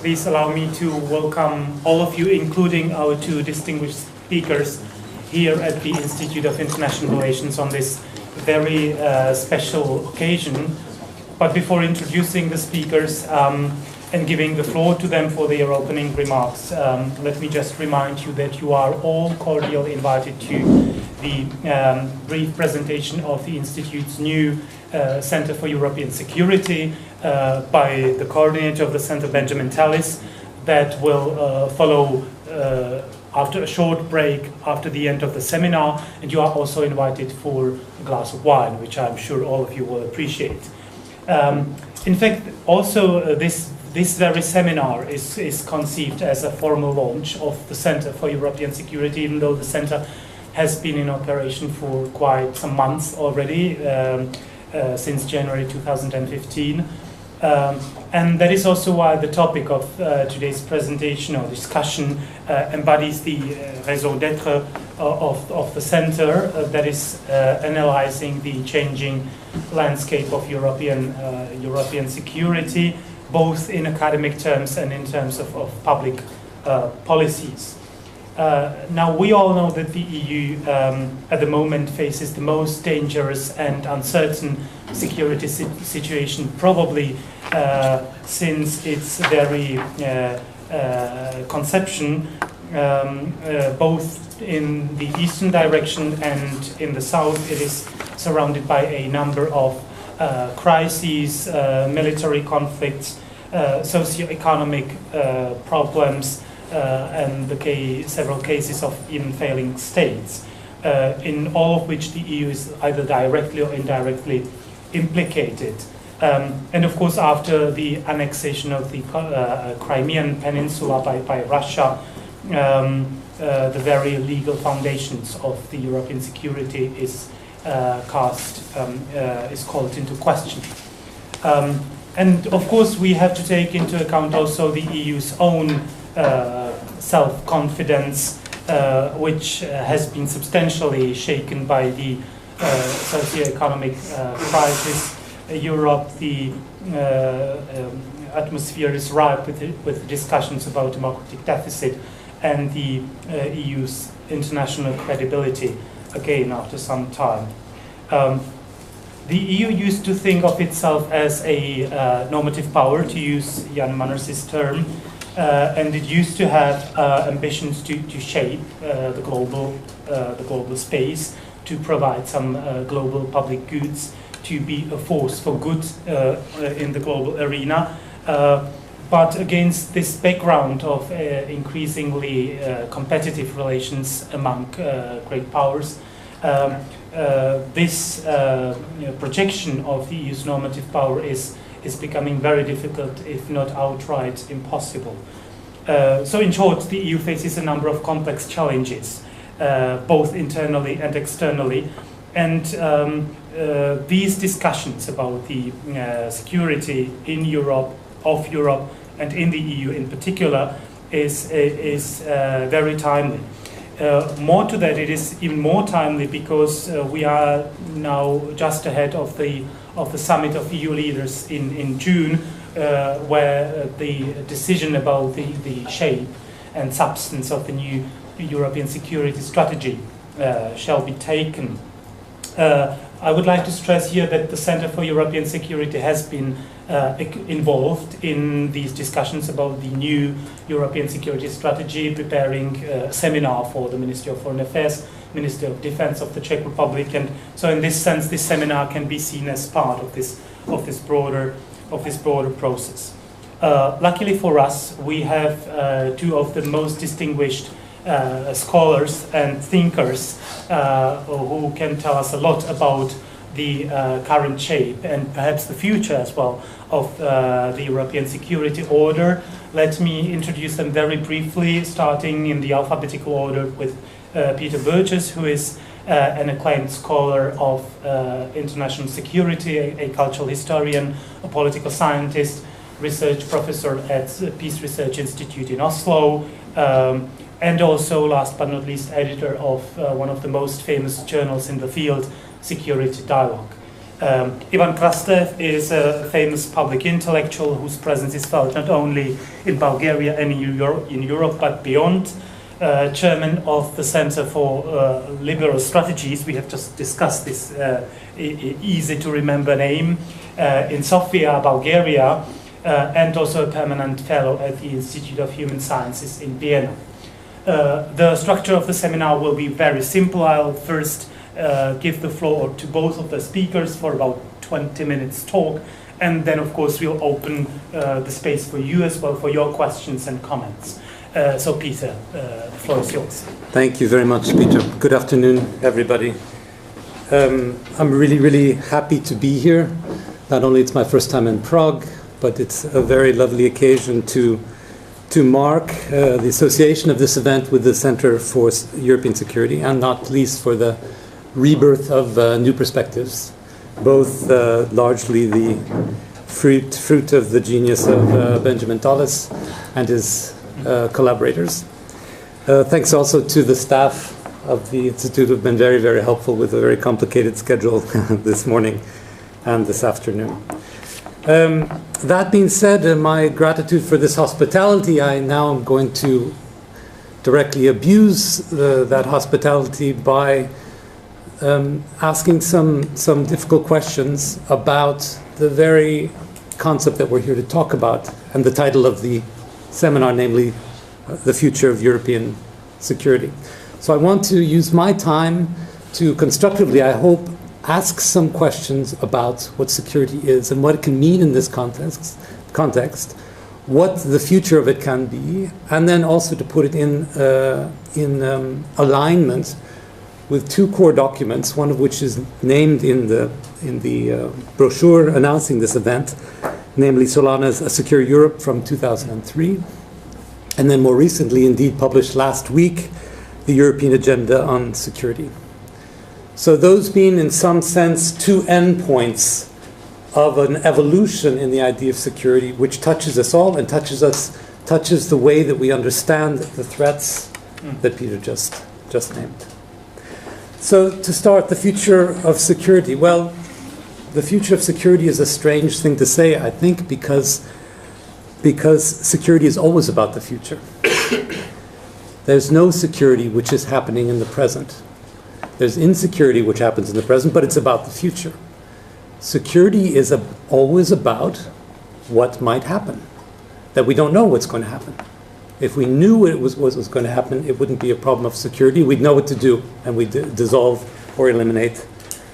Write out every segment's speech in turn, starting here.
please allow me to welcome all of you, including our two distinguished speakers here at the Institute of International Relations on this very special occasion. But before introducing the speakers and giving the floor to them for their opening remarks, let me just remind you that you are all cordially invited to the brief presentation of the Institute's new Center for European Security by the coordinator of the Center, Benjamin Tallis, that will follow after a short break after the end of the seminar, and you are also invited for a glass of wine, which I'm sure all of you will appreciate. In fact, also this very seminar is conceived as a formal launch of the Center for European Security, even though the Center has been in operation for quite some months already, since January 2015. And that is also why the topic of today's presentation or discussion embodies the raison d'être of the Center, that is analyzing the changing landscape of European security, both in academic terms and in terms of public policies. Now, we all know that the EU at the moment faces the most dangerous and uncertain security situation, probably since its very conception, both in the eastern direction and in the south. It is surrounded by a number of crises, military conflicts, socio-economic problems, and several cases of even failing states, in all of which the EU is either directly or indirectly implicated. And of course, after the annexation of the Crimean Peninsula by Russia, the very legal foundations of the European security is called into question. And of course, we have to take into account also the EU's own self-confidence, which has been substantially shaken by the socio-economic crisis. Europe, the atmosphere is ripe with discussions about democratic deficit and the EU's international credibility, again, after some time. The EU used to think of itself as a normative power, to use Jan Manners's term, and it used to have ambitions to shape the global space, to provide some global public goods, to be a force for good in the global arena. But against this background of increasingly competitive relations among great powers, this projection of the EU's normative power is becoming very difficult, if not outright impossible. So in short, the EU faces a number of complex challenges, both internally and externally. And these discussions about the security in Europe, of Europe, and in the EU in particular is very timely. More to that, it is even more timely because we are now just ahead of the summit of EU leaders in June, where the decision about the shape and substance of the new European security strategy shall be taken. I would like to stress here that the Center for European Security has been involved in these discussions about the new European security strategy, preparing a seminar for the Ministry of Foreign Affairs, Ministry of Defense of the Czech Republic, and so in this sense, this seminar can be seen as part of this broader process. Luckily for us, we have two of the most distinguished scholars and thinkers who can tell us a lot about the current shape and perhaps the future as well of the European security order. Let me introduce them very briefly, starting in the alphabetical order with Peter Burgess, who is an acclaimed scholar of international security, a cultural historian, a political scientist, research professor at the Peace Research Institute in Oslo, and also, last but not least, editor of one of the most famous journals in the field, Security Dialogue. Ivan Krastev is a famous public intellectual whose presence is felt not only in Bulgaria and in Europe but beyond. Chairman of the Center for Liberal Strategies, we have just discussed this easy to remember name, in Sofia, Bulgaria, and also a permanent fellow at the Institute of Human Sciences in Vienna. The structure of the seminar will be very simple. I'll first give the floor to both of the speakers for about 20 minutes talk, and then of course we'll open the space for you as well for your questions and comments. So Peter, the floor is yours. Thank you very much, Peter. Good afternoon, everybody. I'm really happy to be here. Not only it's my first time in Prague, but it's a very lovely occasion to mark the association of this event with the Center for European Security, and not least for the rebirth of new perspectives, both largely the fruit of the genius of Benjamin Tallis and his collaborators. Thanks also to the staff of the Institute who have been very helpful with a very complicated schedule this morning and this afternoon. That being said, my gratitude for this hospitality, I now am going to directly abuse that hospitality by asking some difficult questions about the very concept that we're here to talk about, and the title of the seminar, namely the future of European security. So I want to use my time to constructively, I hope, ask some questions about what security is and what it can mean in this context, what the future of it can be, and then also to put it in alignment with two core documents, one of which is named in the brochure announcing this event, namely Solana's A Secure Europe from 2003, and then more recently, indeed published last week, the European Agenda on Security. So those being in some sense two endpoints of an evolution in the idea of security, which touches us all and touches the way that we understand the threats that Peter just named. So to start, the future of security. Well, the future of security is a strange thing to say, I think, because security is always about the future. There's no security which is happening in the present. There's insecurity which happens in the present, but it's about the future. Security is always about what might happen, that we don't know what's going to happen. If we knew what was going to happen, it wouldn't be a problem of security. We'd know what to do, and we'd dissolve or eliminate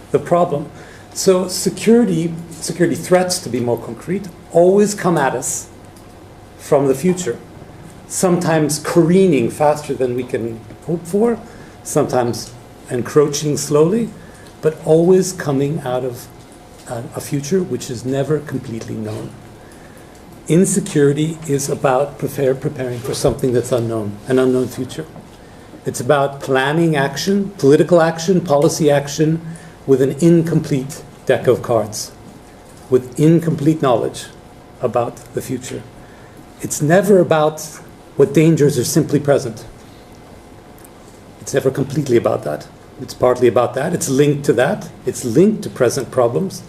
the problem. So security threats, to be more concrete, always come at us from the future, sometimes careening faster than we can hope for, sometimes encroaching slowly, but always coming out of a future which is never completely known. Insecurity is about preparing for something that's unknown, an unknown future. It's about planning action, political action, policy action, with an incomplete deck of cards, with incomplete knowledge about the future. It's never about what dangers are simply present. It's never completely about that. It's partly about that. It's linked to that. It's linked to present problems.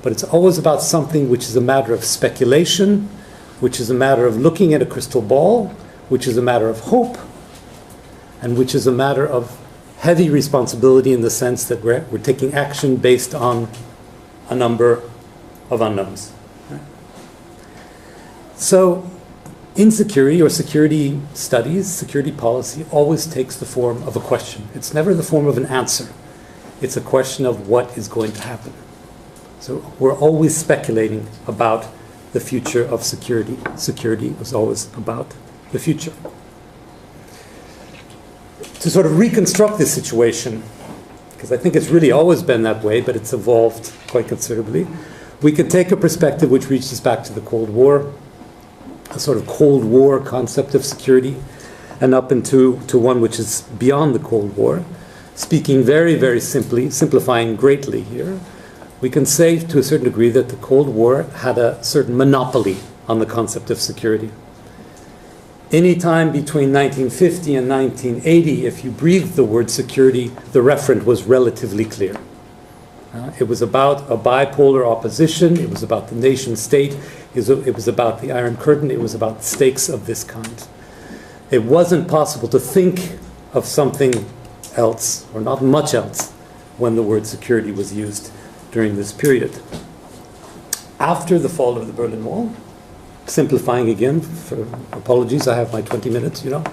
But it's always about something which is a matter of speculation, which is a matter of looking at a crystal ball, which is a matter of hope, and which is a matter of heavy responsibility in the sense that we're taking action based on a number of unknowns. So insecurity or security studies, security policy, always takes the form of a question. It's never the form of an answer. It's a question of what is going to happen. So we're always speculating about the future of security. Security is always about the future. To sort of reconstruct this situation, because I think it's really always been that way, but it's evolved quite considerably, we could take a perspective which reaches back to the Cold War, a sort of Cold War concept of security, and up into one which is beyond the Cold War. Speaking very simply, simplifying greatly here, we can say to a certain degree that the Cold War had a certain monopoly on the concept of security. Any time between 1950 and 1980, if you breathed the word security, the referent was relatively clear. It was about a bipolar opposition. It was about the nation state. It was about the Iron Curtain. It was about stakes of this kind. It wasn't possible to think of something else, or not much else, when the word security was used during this period. After the fall of the Berlin Wall, simplifying again, for apologies, I have my 20 minutes, you know.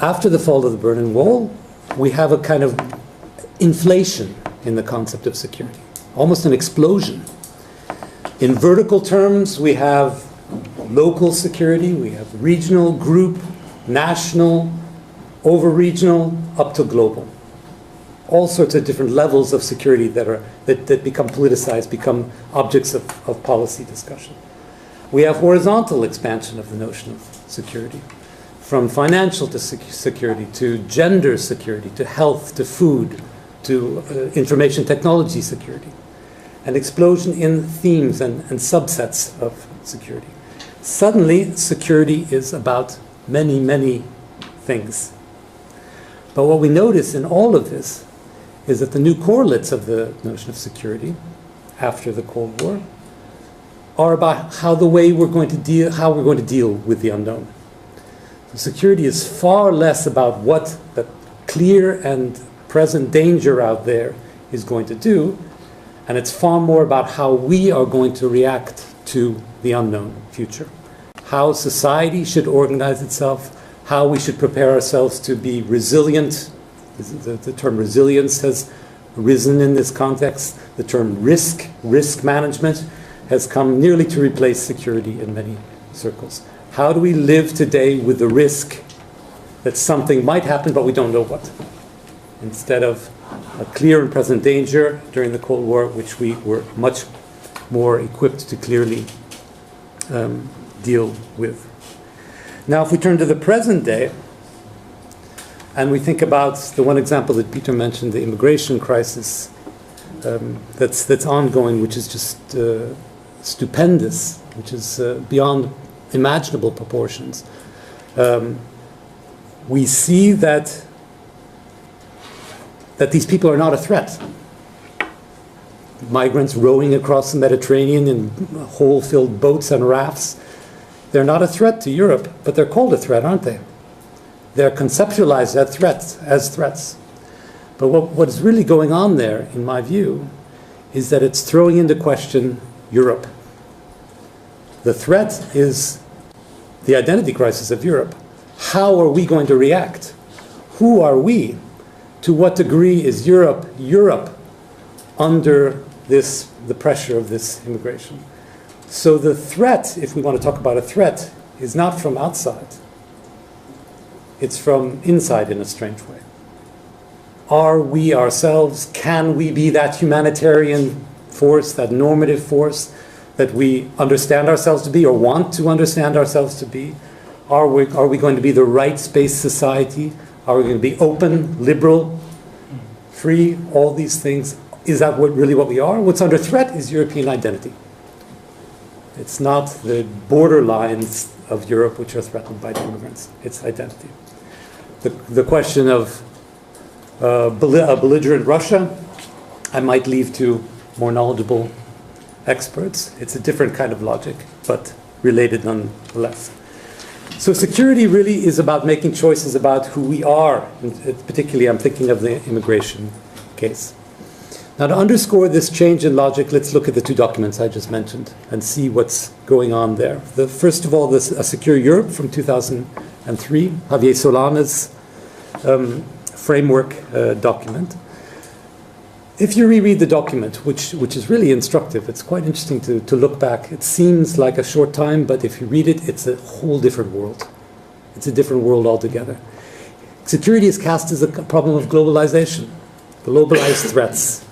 After the fall of the Berlin Wall, we have a kind of inflation in the concept of security, almost an explosion. In vertical terms, we have local security, we have regional, group, national, over-regional, up to global. All sorts of different levels of security that become politicized, become objects of policy discussion. We have horizontal expansion of the notion of security, from financial to security, to gender security, to health, to food, to information technology security. An explosion in themes and subsets of security. Suddenly, security is about many, many things. But what we notice in all of this is that the new correlates of the notion of security after the Cold War are about how we're going to deal with the unknown. So security is far less about what the clear and present danger out there is going to do, and it's far more about how we are going to react to the unknown future. How society should organize itself, how we should prepare ourselves to be resilient. The term resilience has risen in this context. The term risk management, has come nearly to replace security in many circles. How do we live today with the risk that something might happen, but we don't know what? Instead of a clear and present danger during the Cold War, which we were much more equipped to clearly deal with. Now, if we turn to the present day, and we think about the one example that Peter mentioned, the immigration crisis that's ongoing, which is just stupendous, which is beyond imaginable proportions. We see that these people are not a threat. Migrants rowing across the Mediterranean in hole-filled boats and rafts, they're not a threat to Europe, but they're called a threat, aren't they? They're conceptualized as threats. But what is really going on there, in my view, is that it's throwing into question Europe. The threat is the identity crisis of Europe. How are we going to react? Who are we? To what degree is Europe under the pressure of this immigration? So the threat, if we want to talk about a threat, is not from outside. It's from inside in a strange way. Are we ourselves, can we be that humanitarian force, that normative force that we understand ourselves to be or want to understand ourselves to be? Are we going to be the rights-based society? Are we going to be open, liberal, free, all these things? Is that really what we are? What's under threat is European identity. It's not the borderlines of Europe which are threatened by the immigrants. It's identity. The question of a belligerent Russia, I might leave to more knowledgeable experts. It's a different kind of logic, but related nonetheless. So security really is about making choices about who we are. And particularly, I'm thinking of the immigration case. Now, to underscore this change in logic, let's look at the two documents I just mentioned and see what's going on there. First of all, A Secure Europe from 2003, Javier Solana's framework document. If you reread the document, which is really instructive, it's quite interesting to look back. It seems like a short time, but if you read it, it's a whole different world. It's a different world altogether. Security is cast as a problem of globalization, globalized threats.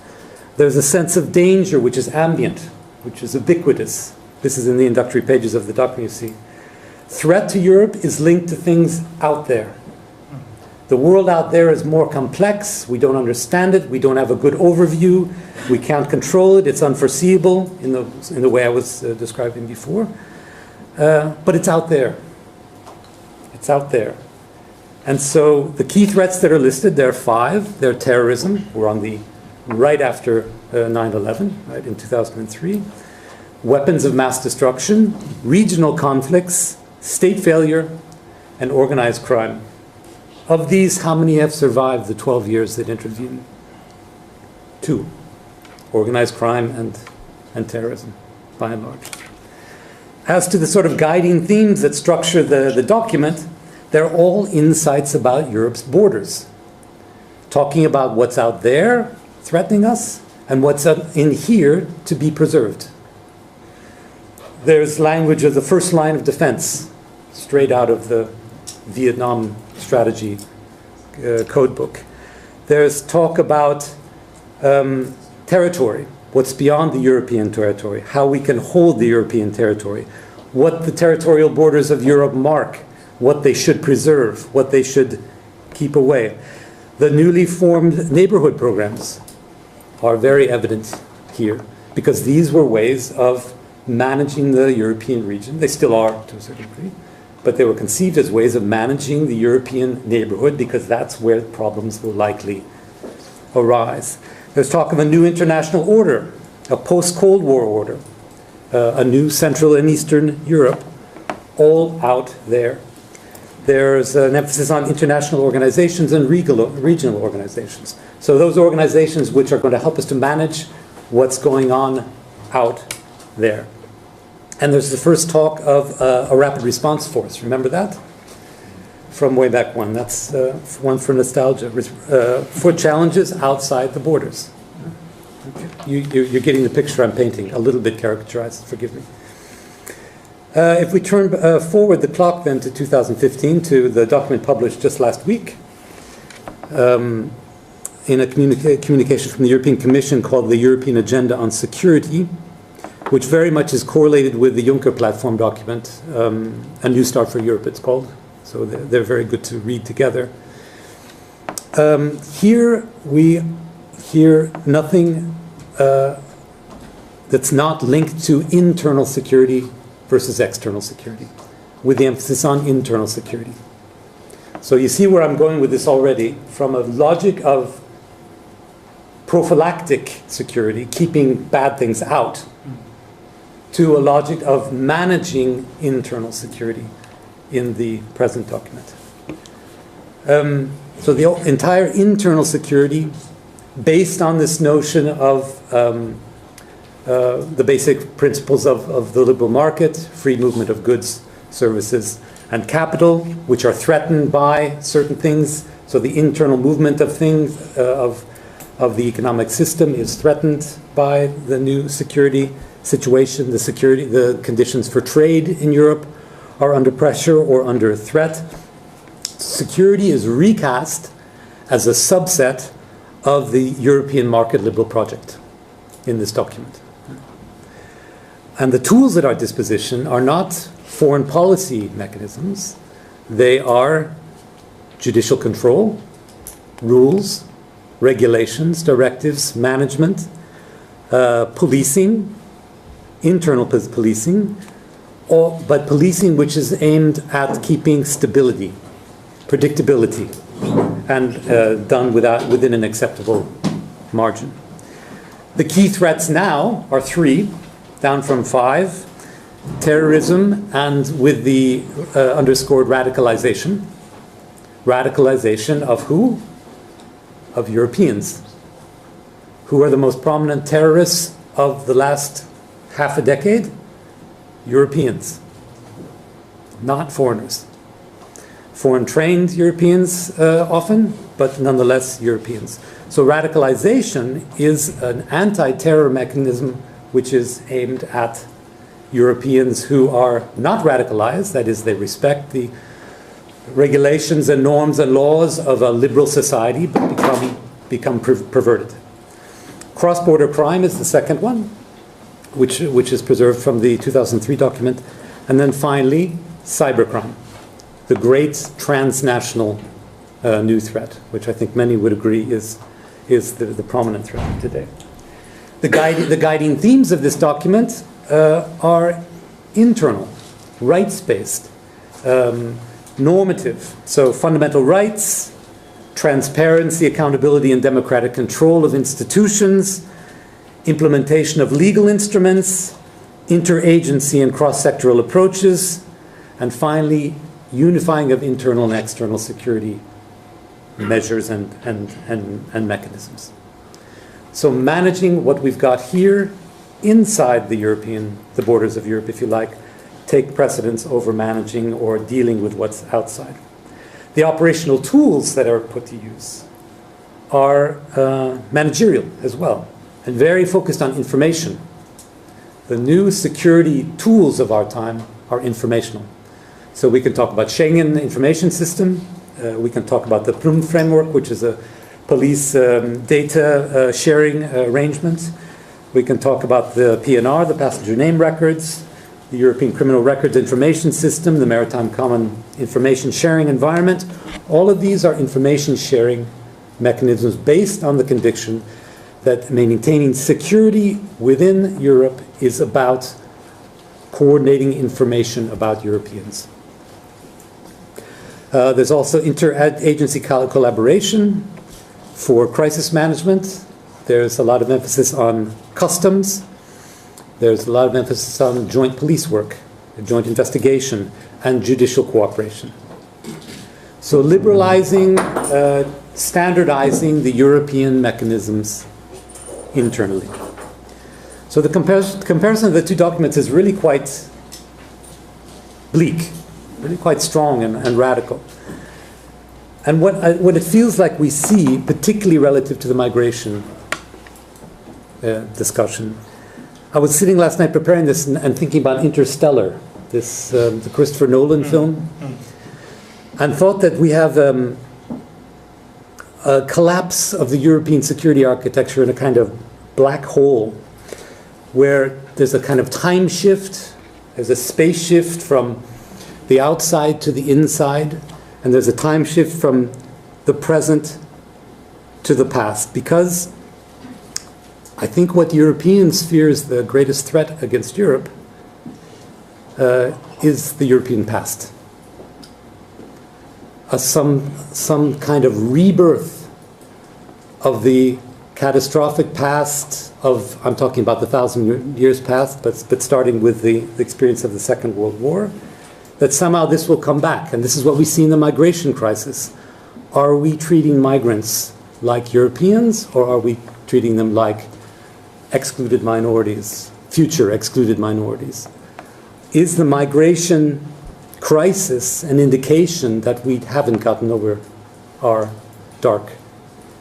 There's a sense of danger which is ambient, which is ubiquitous. This is in the introductory pages of the document, you see. Threat to Europe is linked to things out there. The world out there is more complex. We don't understand it. We don't have a good overview. We can't control it. It's unforeseeable in the way I was describing before. But it's out there. It's out there. And so the key threats that are listed, there are 5. They're terrorism. We're on the right after 9/11, right, in 2003. Weapons of mass destruction, regional conflicts, state failure, and organized crime. Of these, how many have survived the 12 years that intervened? 2. Organized crime and terrorism, by and large. As to the sort of guiding themes that structure the document, they're all insights about Europe's borders, talking about what's out there threatening us and what's in here to be preserved. There's language of the first line of defense, straight out of the Vietnam strategy code book. There's talk about territory, what's beyond the European territory, how we can hold the European territory, what the territorial borders of Europe mark, what they should preserve, what they should keep away. The newly formed neighborhood programs are very evident here, because these were ways of managing the European region. They still are to a certain degree, but they were conceived as ways of managing the European neighborhood, because that's where problems will likely arise. There's talk of a new international order, a post-Cold War order, a new Central and Eastern Europe, all out there. There's an emphasis on international organizations and regional organizations. So those organizations which are going to help us to manage what's going on out there. And there's the first talk of a rapid response force. Remember that? From way back when. That's one for nostalgia. For challenges outside the borders. Okay. You're getting the picture I'm painting. A little bit caricaturized, forgive me. If we turn forward the clock then to 2015, to the document published just last week, in a communication from the European Commission called the European Agenda on Security, which very much is correlated with the Juncker platform document, A New Start for Europe it's called. So they're very good to read together. Here we hear nothing that's not linked to internal security versus external security, with the emphasis on internal security. So you see where I'm going with this already, from a logic of prophylactic security, keeping bad things out, to a logic of managing internal security in the present document. So the entire internal security, based on this notion of the basic principles of the liberal market, free movement of goods, services, and capital, which are threatened by certain things. So the internal movement of things, of the economic system is threatened by the new security situation. The conditions for trade in Europe are under pressure or under threat. Security is recast as a subset of the European market liberal project in this document. And the tools at our disposition are not foreign policy mechanisms. They are judicial control, rules, regulations, directives, management, policing, internal policing, but policing which is aimed at keeping stability, predictability, and done within an acceptable margin. The key threats now are 3, down from 5. Terrorism, and with the underscored radicalization. Radicalization of who? Of Europeans. Who are the most prominent terrorists of the last half a decade? Europeans, not foreigners. Foreign-trained Europeans often, but nonetheless Europeans. So radicalization is an anti-terror mechanism which is aimed at Europeans who are not radicalized, that is, they respect the regulations and norms and laws of a liberal society, but become perverted. Cross-border crime is the second one, which is preserved from the 2003 document. And then finally, cybercrime, the great transnational new threat, which I think many would agree is the prominent threat today. The guiding themes of this document are internal, rights-based, normative. So fundamental rights, transparency, accountability, and democratic control of institutions, implementation of legal instruments, interagency and cross-sectoral approaches, and finally, unifying of internal and external security measures and mechanisms. So managing what we've got here inside the borders of Europe, if you like, take precedence over managing or dealing with what's outside. The operational tools that are put to use are managerial as well, and very focused on information. The new security tools of our time are informational. So we can talk about Schengen information system. We can talk about the Prüm framework, which is a police data sharing arrangement. We can talk about the PNR, the passenger name records, the European Criminal Records Information System, the Maritime Common Information Sharing Environment. All of these are information sharing mechanisms based on the conviction that maintaining security within Europe is about coordinating information about Europeans. There's also interagency collaboration for crisis management. There's a lot of emphasis on customs. There's a lot of emphasis on joint police work, joint investigation, and judicial cooperation. So liberalizing, standardizing the European mechanisms internally. So the comparison of the two documents is really quite bleak, really quite strong and radical. And what it feels like we see, particularly relative to the migration discussion, I was sitting last night preparing this and thinking about Interstellar, this the Christopher Nolan film, and thought that we have a collapse of the European security architecture in a kind of black hole, where there's a kind of time shift, there's a space shift from the outside to the inside, and there's a time shift from the present to the past, because I think what Europeans fear is the greatest threat against Europe is the European past. Some kind of rebirth of the catastrophic past of, I'm talking about the 1,000 years past, but starting with the experience of the Second World War, that somehow this will come back. And this is what we see in the migration crisis. Are we treating migrants like Europeans, or are we treating them like excluded minorities, future excluded minorities? Is the migration crisis an indication that we haven't gotten over our dark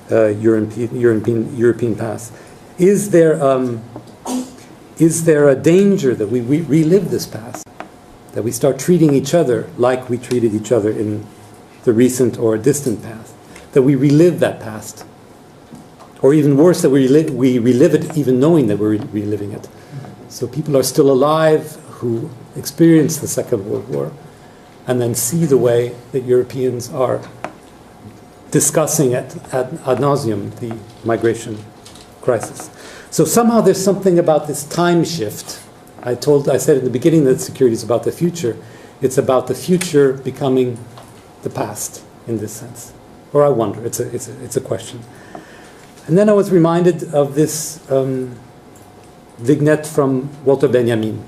European past? Is there a danger that we relive this past? That we start treating each other like we treated each other in the recent or distant past? That we relive that past? Or even worse, that we relive it even knowing that we're reliving it. So people are still alive who experienced the Second World War and then see the way that Europeans are discussing ad nauseum the migration crisis. So somehow there's something about this time shift. I said at the beginning that security is about the future. It's about the future becoming the past in this sense. Or I wonder, it's a question. And then I was reminded of this vignette from Walter Benjamin.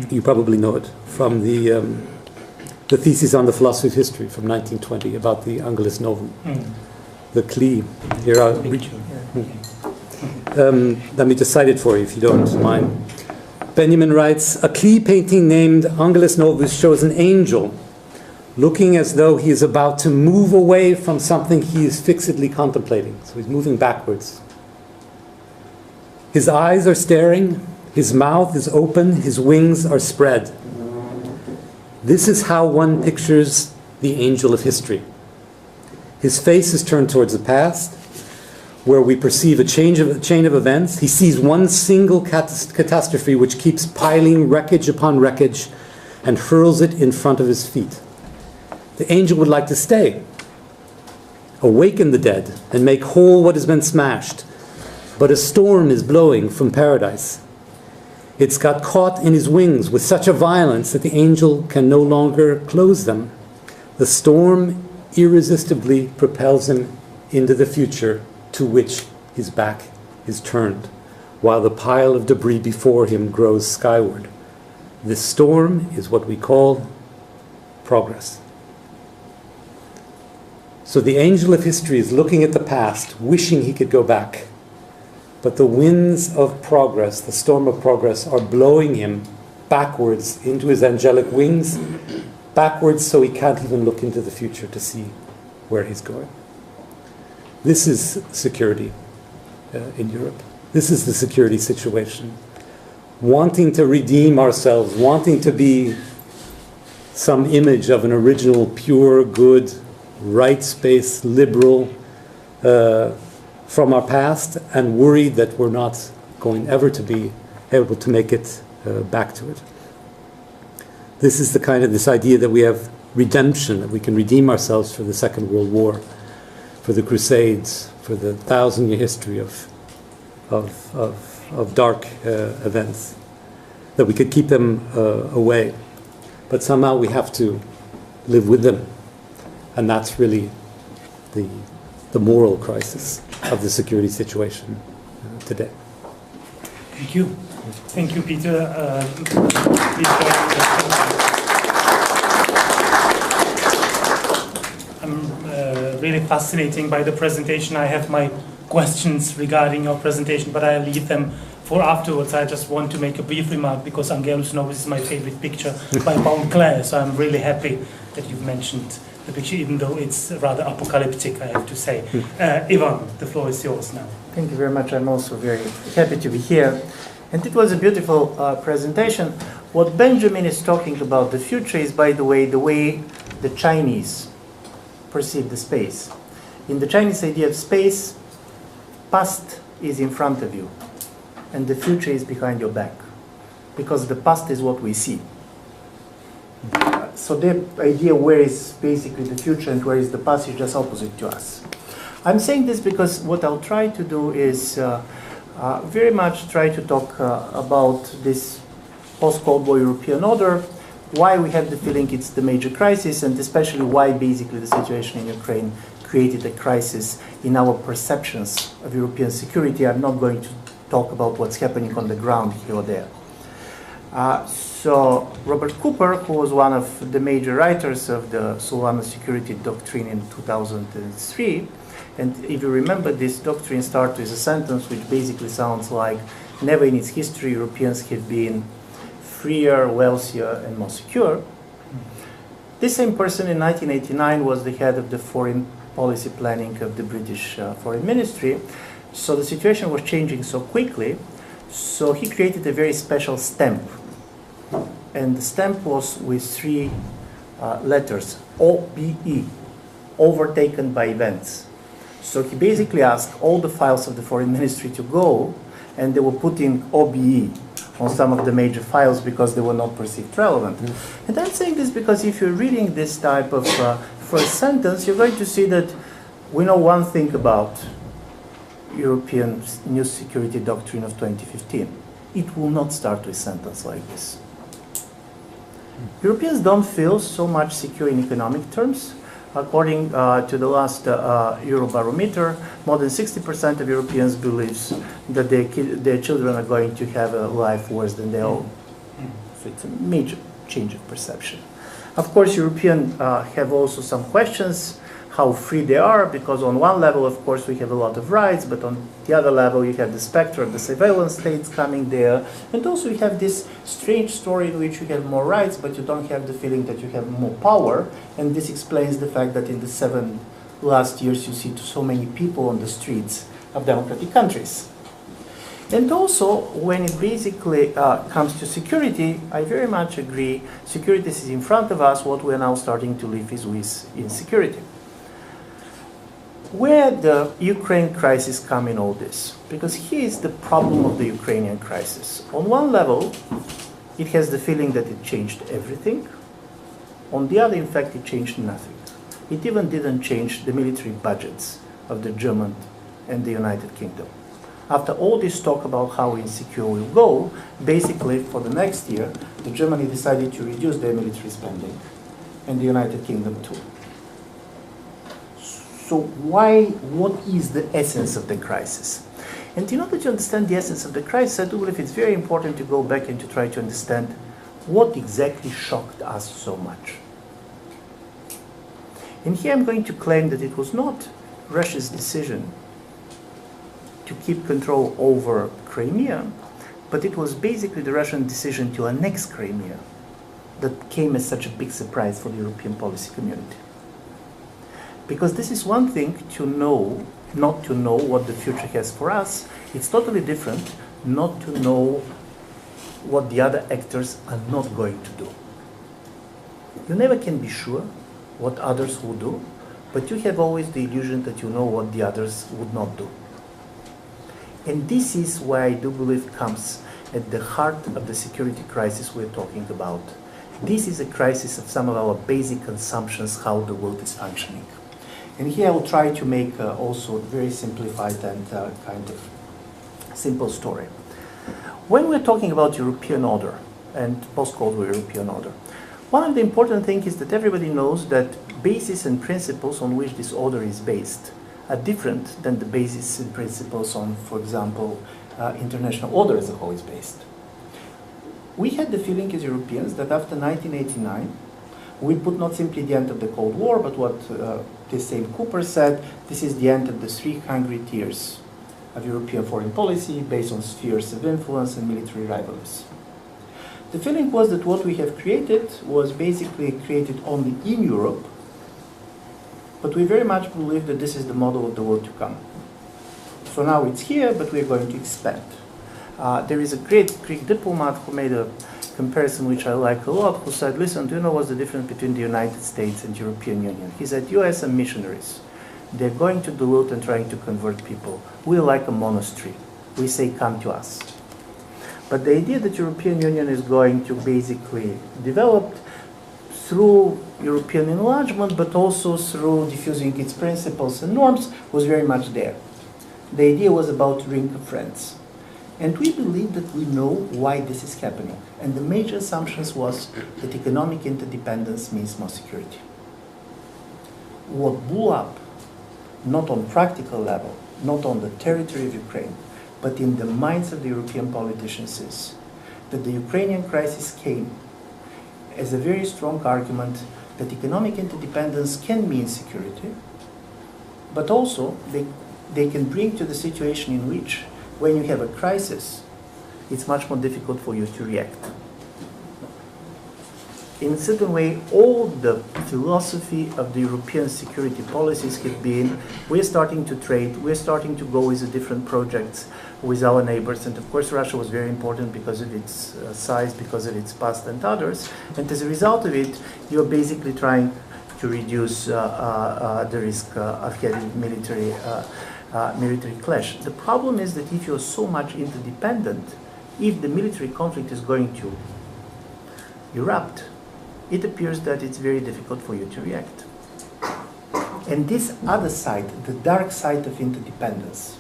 You probably know it, from the thesis on the philosophy of history from 1920 about the Angelus Novum. The Klee. Here, let me just cite it for you if you don't mind. Benjamin writes, a Klee painting named Angelus Novus shows an angel looking as though he is about to move away from something he is fixedly contemplating. So he's moving backwards. His eyes are staring, his mouth is open, his wings are spread. This is how one pictures the angel of history. His face is turned towards the past, where we perceive a chain of events. He sees one single catastrophe which keeps piling wreckage upon wreckage and hurls it in front of his feet. The angel would like to stay, awaken the dead, and make whole what has been smashed. But a storm is blowing from paradise. It's got caught in his wings with such a violence that the angel can no longer close them. The storm irresistibly propels him into the future to which his back is turned, while the pile of debris before him grows skyward. This storm is what we call progress. So the angel of history is looking at the past, wishing he could go back. But the winds of progress, the storm of progress, are blowing him backwards into his angelic wings, backwards so he can't even look into the future to see where he's going. This is security in Europe. This is the security situation. Wanting to redeem ourselves, wanting to be some image of an original, pure, good, rights-based, liberal from our past, and worried that we're not going ever to be able to make it back to it. This is the kind of this idea that we have redemption, that we can redeem ourselves for the Second World War, for the Crusades, for the 1,000-year history of dark events, that we could keep them away. But somehow we have to live with them. And that's really the moral crisis of the security situation today. Thank you. Thank you, Peter. I'm really fascinated by the presentation. I have my questions regarding your presentation, but I'll leave them for afterwards. I just want to make a brief remark because Angelus knows this is my favorite picture by Claire, so I'm really happy that you've mentioned the picture, even though it's rather apocalyptic, I have to say. Ivan, the floor is yours now. Thank you very much. I'm also very happy to be here. And it was a beautiful presentation. What Benjamin is talking about the future is, by the way the Chinese perceive the space. In the Chinese idea of space, past is in front of you, and the future is behind your back, because the past is what we see. So the idea where is basically the future and where is the past is just opposite to us. I'm saying this because what I'll try to do is very much try to talk about this post-Cold War European order, why we have the feeling it's the major crisis, and especially why basically the situation in Ukraine created a crisis in our perceptions of European security. I'm not going to talk about what's happening on the ground here or there. So Robert Cooper, who was one of the major writers of the Solana security doctrine in 2003, and if you remember, this doctrine starts with a sentence which basically sounds like, never in its history Europeans have been freer, wealthier, and more secure. This same person in 1989 was the head of the foreign policy planning of the British Foreign Ministry. So the situation was changing so quickly, so he created a very special stamp. And the stamp was with three letters, OBE, overtaken by events. So he basically asked all the files of the foreign ministry to go, and they were putting OBE on some of the major files because they were not perceived relevant. And I'm saying this because if you're reading this type of first sentence, you're going to see that we know one thing about European new security doctrine of 2015. It will not start with a sentence like this. Europeans don't feel so much secure in economic terms. According to the last Eurobarometer, more than 60% of Europeans believes that their children are going to have a life worse than their own. So it's a major change of perception. Of course, Europeans have also some questions how free they are, because on one level, of course, we have a lot of rights, but on the other level, you have the specter of the surveillance states coming there. And also you have this strange story in which you have more rights, but you don't have the feeling that you have more power. And this explains the fact that in the 7 last years, you see so many people on the streets of democratic countries. And also, when it basically comes to security, I very much agree, security is in front of us. What we're now starting to live is with insecurity. Where the Ukraine crisis come in all this? Because here is the problem of the Ukrainian crisis. On one level, it has the feeling that it changed everything. On the other, in fact, it changed nothing. It even didn't change the military budgets of the German and the United Kingdom. After all this talk about how insecure we'll go, basically for the next year, the Germany decided to reduce their military spending, and the United Kingdom too. So what is the essence of the crisis? And in order to understand the essence of the crisis, I do believe it's very important to go back and to try to understand what exactly shocked us so much. And here I'm going to claim that it was not Russia's decision to keep control over Crimea, but it was basically the Russian decision to annex Crimea that came as such a big surprise for the European policy community. Because this is one thing to know, not to know what the future has for us. It's totally different not to know what the other actors are not going to do. You never can be sure what others will do, but you have always the illusion that you know what the others would not do. And this is where I do believe comes at the heart of the security crisis we're talking about. This is a crisis of some of our basic assumptions how the world is functioning. And here I will try to make also a very simplified and kind of simple story. When we're talking about European order and post-Cold War European order, one of the important things is that everybody knows that bases and principles on which this order is based are different than the basis and principles on, for example, international order as a whole is based. We had the feeling as Europeans that after 1989, we put not simply the end of the Cold War, but what this same Cooper said, this is the end of the 300 years of European foreign policy based on spheres of influence and military rivalries. The feeling was that what we have created was basically created only in Europe, but we very much believe that this is the model of the world to come. So now it's here, but we're going to expand. There is a great Greek diplomat who made a comparison which I like a lot, who said, listen, do you know what's the difference between the United States and European Union? He said, US are missionaries. They're going to the world and trying to convert people. We're like a monastery. We say, come to us. But the idea that European Union is going to basically develop through European enlargement, but also through diffusing its principles and norms, was very much there. The idea was about ring of friends. And we believe that we know why this is happening. And the major assumptions was that economic interdependence means more security. What blew up, not on practical level, not on the territory of Ukraine, but in the minds of the European politicians, is that the Ukrainian crisis came as a very strong argument that economic interdependence can mean security, but also they can bring to the situation in which, when you have a crisis, it's much more difficult for you to react. In a certain way, all the philosophy of the European security policies have been, we're starting to trade, we're starting to go with different projects with our neighbors, and of course Russia was very important because of its size, because of its past and others, and as a result of it, you're basically trying to reduce the risk of having military clash. The problem is that if you're so much interdependent, if the military conflict is going to erupt, it appears that it's very difficult for you to react. And this other side, the dark side of interdependence,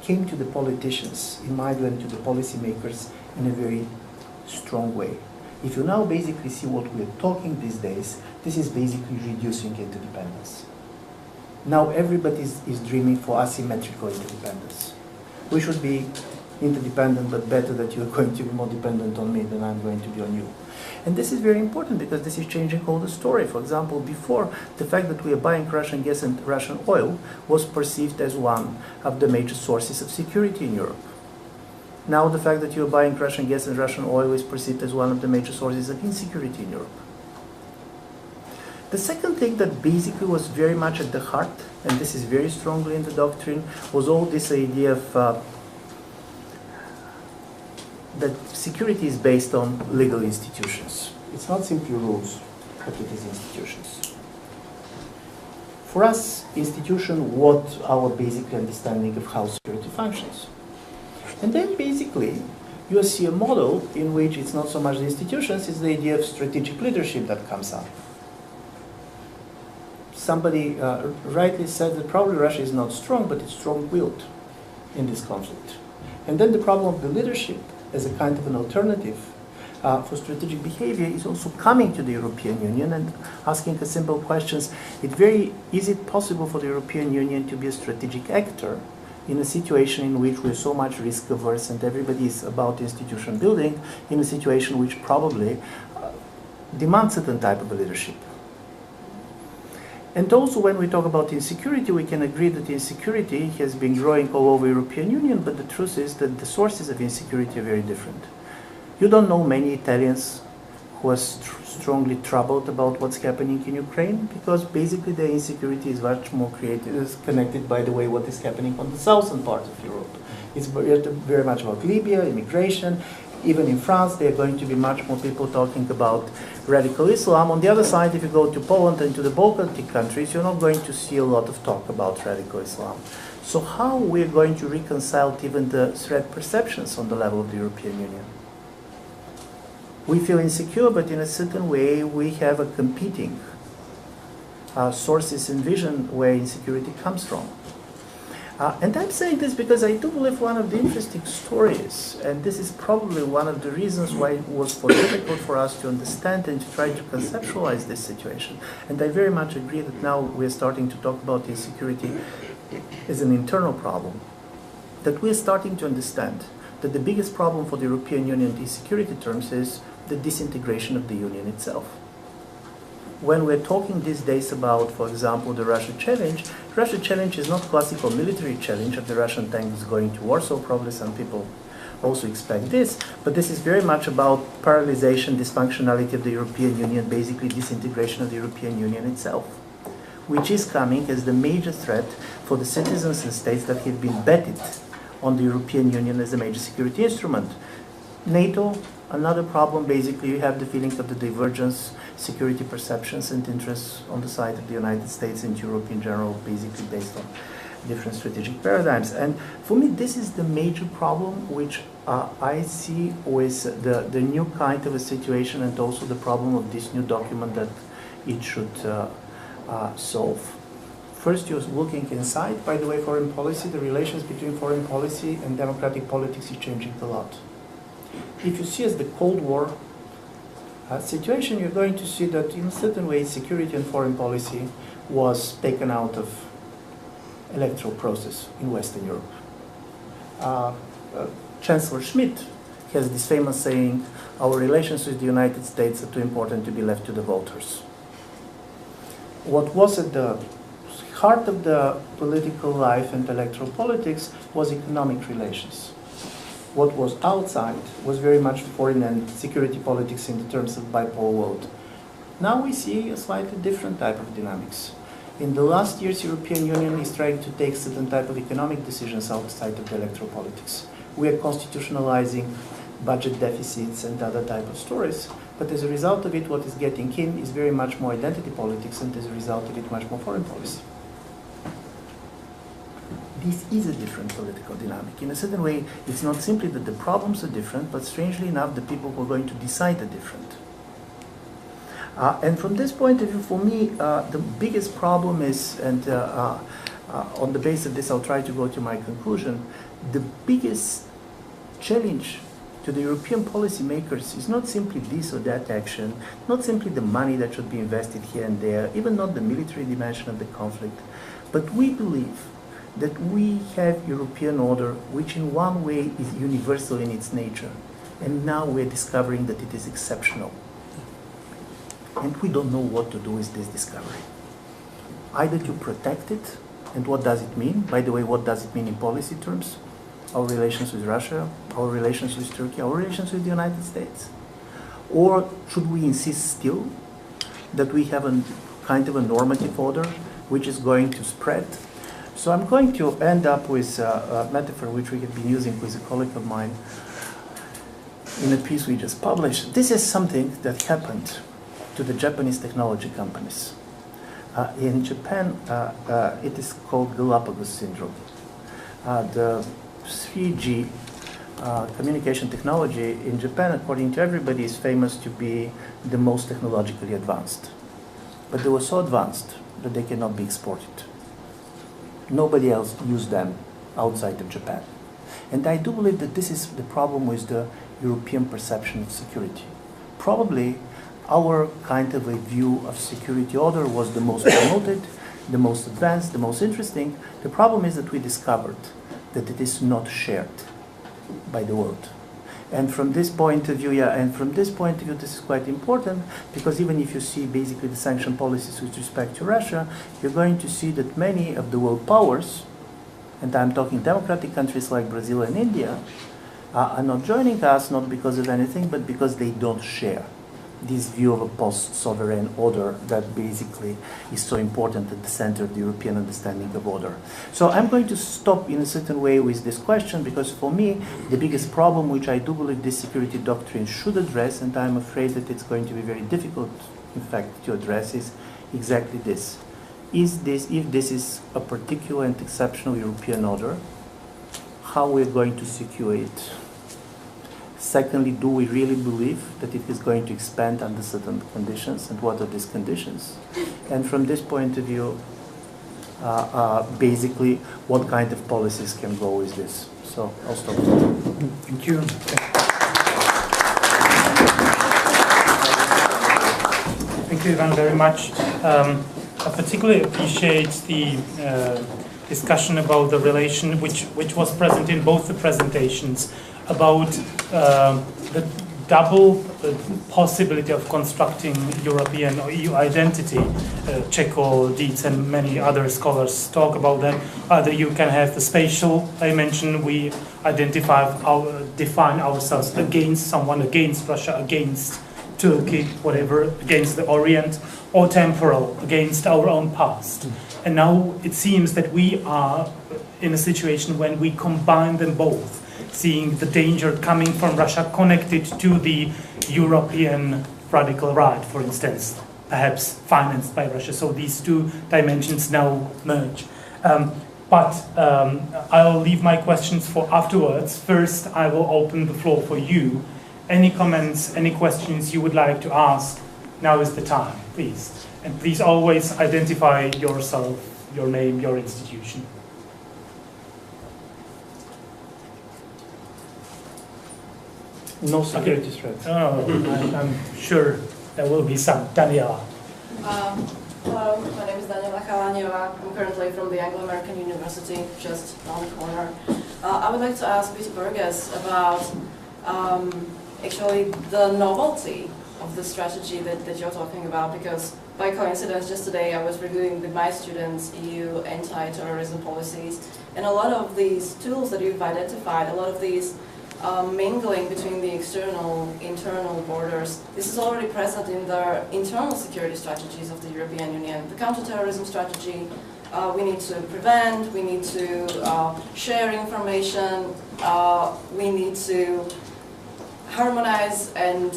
came to the politicians, in my view, and to the policymakers in a very strong way. If you now basically see what we're talking these days, this is basically reducing interdependence. Now everybody is dreaming for asymmetrical interdependence. We should be interdependent, but better that you're going to be more dependent on me than I'm going to be on you. And this is very important because this is changing all the story. For example, before, the fact that we are buying Russian gas and Russian oil was perceived as one of the major sources of security in Europe. Now the fact that you're buying Russian gas and Russian oil is perceived as one of the major sources of insecurity in Europe. The second thing that basically was very much at the heart, and this is very strongly in the doctrine, was all this idea of that security is based on legal institutions. It's not simply rules, but it is institutions. For us, institution, what our basic understanding of how security functions. And then basically, you see a model in which it's not so much the institutions, it's the idea of strategic leadership that comes up. Somebody rightly said that probably Russia is not strong, but it's strong-willed in this conflict. And then the problem of the leadership as a kind of an alternative for strategic behavior is also coming to the European Union and asking a simple questions. Is it possible for the European Union to be a strategic actor in a situation in which we're so much risk averse and everybody is about institution building, in a situation which probably demands a certain type of leadership? And also when we talk about insecurity, we can agree that insecurity has been growing all over the European Union, but the truth is that the sources of insecurity are very different. You don't know many Italians who are strongly troubled about what's happening in Ukraine, because basically their insecurity is much more connected, by the way, what is happening on the southern part of Europe. It's very much about Libya, immigration. Even in France, there are going to be much more people talking about radical Islam. On the other side, if you go to Poland and to the Baltic countries, you're not going to see a lot of talk about radical Islam. So how we're going to reconcile even the threat perceptions on the level of the European Union? We feel insecure, but in a certain way, we have a competing sources and vision where insecurity comes from. And I'm saying this because I do believe one of the interesting stories, and this is probably one of the reasons why it was so difficult for us to understand and to try to conceptualize this situation. And I very much agree that now we're starting to talk about insecurity as an internal problem, that we're starting to understand that the biggest problem for the European Union in security terms is the disintegration of the Union itself. When we're talking these days about, for example, the Russia challenge is not classical military challenge of the Russian tanks going to Warsaw. Probably some people also expect this, but this is very much about paralyzation, dysfunctionality of the European Union, basically disintegration of the European Union itself, which is coming as the major threat for the citizens and states that have been betted on the European Union as a major security instrument. NATO, another problem, basically you have the feeling of the divergence, security perceptions and interests on the side of the United States and Europe in general, basically based on different strategic paradigms. And for me, this is the major problem which I see with the new kind of a situation, and also the problem of this new document that it should solve. First, you're looking inside. By the way, foreign policy, the relations between foreign policy and democratic politics is changing a lot. If you see as the Cold War situation, you're going to see that in a certain way security and foreign policy was taken out of electoral process in Western Europe. Chancellor Schmidt has this famous saying, our relations with the United States are too important to be left to the voters. What was at the heart of the political life and electoral politics was economic relations. What was outside was very much foreign and security politics in the terms of bipolar world. Now we see a slightly different type of dynamics. In the last years, European Union is trying to take certain type of economic decisions outside of the electoral politics. We are constitutionalizing budget deficits and other type of stories, but as a result of it, what is getting in is very much more identity politics, and as a result of it, much more foreign policy. This is a different political dynamic. In a certain way, it's not simply that the problems are different, but strangely enough, the people who are going to decide are different. And from this point of view, for me, the biggest problem is, and on the basis of this, I'll try to go to my conclusion, the biggest challenge to the European policymakers is not simply this or that action, not simply the money that should be invested here and there, even not the military dimension of the conflict, but we believe that we have European order which in one way is universal in its nature, and now we're discovering that it is exceptional. And we don't know what to do with this discovery. Either to protect it, and what does it mean? By the way, what does it mean in policy terms? Our relations with Russia, our relations with Turkey, our relations with the United States? Or should we insist still that we have a kind of a normative order which is going to spread? So I'm going to end up with a metaphor which we have been using with a colleague of mine in a piece we just published. This is something that happened to the Japanese technology companies. In Japan, it is called Galapagos syndrome. The 3G communication technology in Japan, according to everybody, is famous to be the most technologically advanced. But they were so advanced that they cannot be exported. Nobody else used them outside of Japan. And I do believe that this is the problem with the European perception of security. probably our kind of a view of security order was the most promoted, the most advanced, the most interesting. The problem is that we discovered that it is not shared by the world. And from this point of view, this is quite important, because even if you see basically the sanction policies with respect to Russia, you're going to see that many of the world powers, and I'm talking democratic countries like Brazil and India, are not joining us, not because of anything, but because they don't share this view of a post-sovereign order that basically is so important at the center of the European understanding of order. So I'm going to stop in a certain way with this question, because for me, the biggest problem which I do believe this security doctrine should address, and I'm afraid that it's going to be very difficult, in fact, to address, is exactly this. If this is a particular and exceptional European order, how we're going to secure it? Secondly, do we really believe that it is going to expand under certain conditions, and what are these conditions? And from this point of view, basically, what kind of policies can go with this? So I'll stop there. Thank you. Thank you, Ivan, very much. I particularly appreciate the discussion about the relation which was present in both the presentations, about the double possibility of constructing European or EU identity. Ecole, Dietz, and many other scholars talk about that. Either you can have the spatial dimension, we define ourselves against someone, against Russia, against Turkey, whatever, against the Orient, or temporal, against our own past. And now it seems that we are in a situation when we combine them both, seeing the danger coming from Russia connected to the European radical right, for instance, perhaps financed by Russia. So these two dimensions now merge. But I'll leave my questions for afterwards. First, I will open the floor for you. Any comments, any questions you would like to ask? Now is the time, please. And please always identify yourself, your name, your institution. No security threats. Oh, I'm sure there will be some. Daniela. Hello, my name is Daniela Chalaniova. I'm currently from the Anglo-American University, just down the corner. I would like to ask Peter Burgess about actually the novelty of the strategy that you're talking about, because by coincidence just today I was reviewing with my students EU anti-terrorism policies, and a lot of these tools that you've identified, a lot of these mingling between the external, internal borders. This is already present in the internal security strategies of the European Union. The counterterrorism strategy, we need to prevent, we need to share information, we need to harmonize and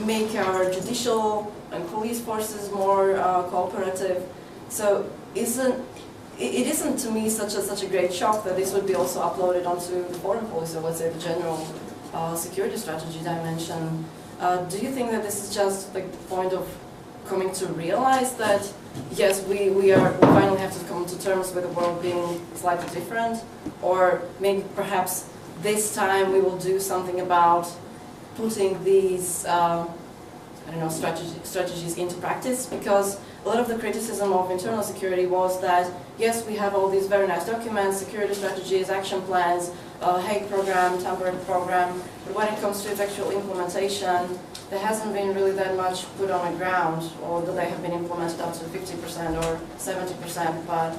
make our judicial and police forces more cooperative. So it isn't to me such a great shock that this would be also uploaded onto the foreign policy, or let's say the general security strategy dimension. Do you think that this is just like the point of coming to realize that yes, we finally have to come to terms with the world being slightly different, or maybe perhaps this time we will do something about putting these strategies into practice? Because a lot of the criticism of internal security was that, yes, we have all these very nice documents, security strategies, action plans, Hague program, Tampere program, but when it comes to its actual implementation, there hasn't been really that much put on the ground, or that they have been implemented up to 50% or 70%, but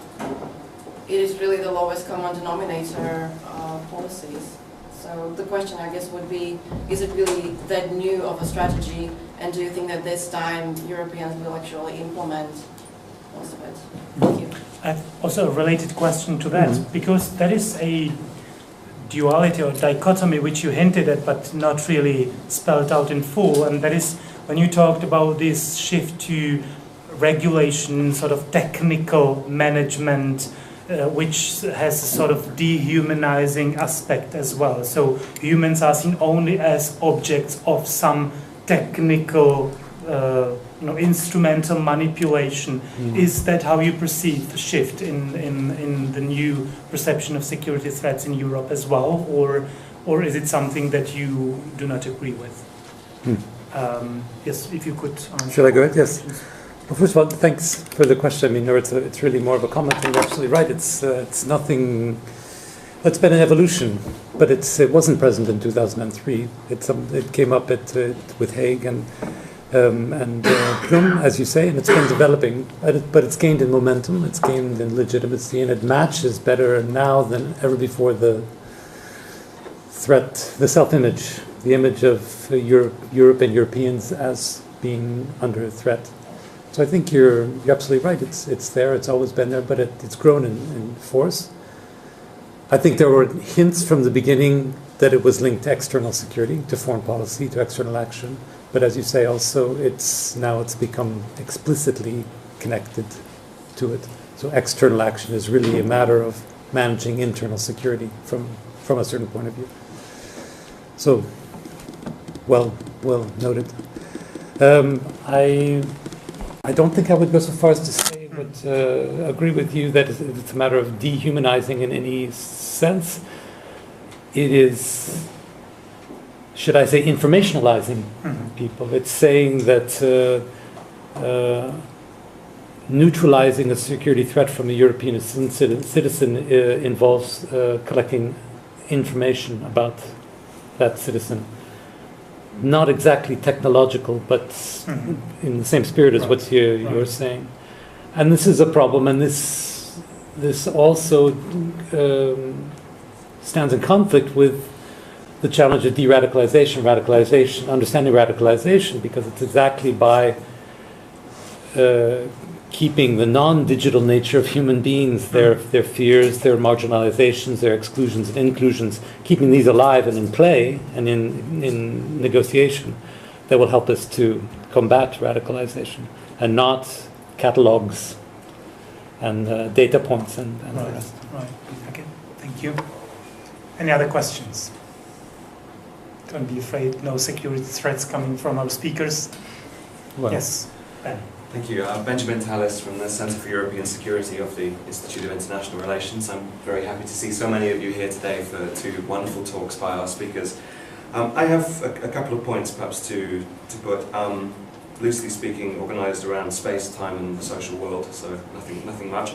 it is really the lowest common denominator policies. So the question, I guess, would be, is it really that new of a strategy, and do you think that this time Europeans will actually implement most of it? Thank you. Also a related question to that, because that is a duality or dichotomy which you hinted at but not really spelled out in full, and that is when you talked about this shift to regulation, sort of technical management, which has a sort of dehumanizing aspect as well. So humans are seen only as objects of some technical, instrumental manipulation. Is that how you perceive the shift in the new perception of security threats in Europe as well, or is it something that you do not agree with? Yes, if you could answer. Should I go ahead? Yes. Well, first of all, thanks for the question. I mean, it's really more of a comment, and you're absolutely right. It's nothing. It's been an evolution, but it wasn't present in 2003. It came up with Hague and Plum, as you say, and it's been developing. But it's gained in momentum. It's gained in legitimacy, and it matches better now than ever before the threat, the self-image, the image of Europe and Europeans as being under threat. So I think you're absolutely right. It's there. It's always been there, but it's grown in force. I think there were hints from the beginning that it was linked to external security, to foreign policy, to external action. But as you say, also it's become explicitly connected to it. So external action is really a matter of managing internal security from a certain point of view. So, well noted. I don't think I would go so far as to say, but agree with you that it's a matter of dehumanizing in any sense. It is, should I say, informationalizing people. It's saying that neutralizing a security threat from a European citizen involves collecting information about that citizen. Not exactly technological, but in the same spirit as what you're saying. And this is a problem, and this also stands in conflict with the challenge of radicalization, understanding radicalization, because it's exactly by keeping the non-digital nature of human beings, their fears, their marginalizations, their exclusions and inclusions, keeping these alive and in play and in negotiation, that will help us to combat radicalization, and not catalogs and data points and the rest. Right. Okay. Thank you. Any other questions? Don't be afraid. No security threats coming from our speakers. Well, yes, Ben. Thank you. Benjamin Tallis from the Centre for European Security of the Institute of International Relations. I'm very happy to see so many of you here today for two wonderful talks by our speakers. I have a couple of points perhaps to put, loosely speaking, organised around space, time and the social world, so nothing much.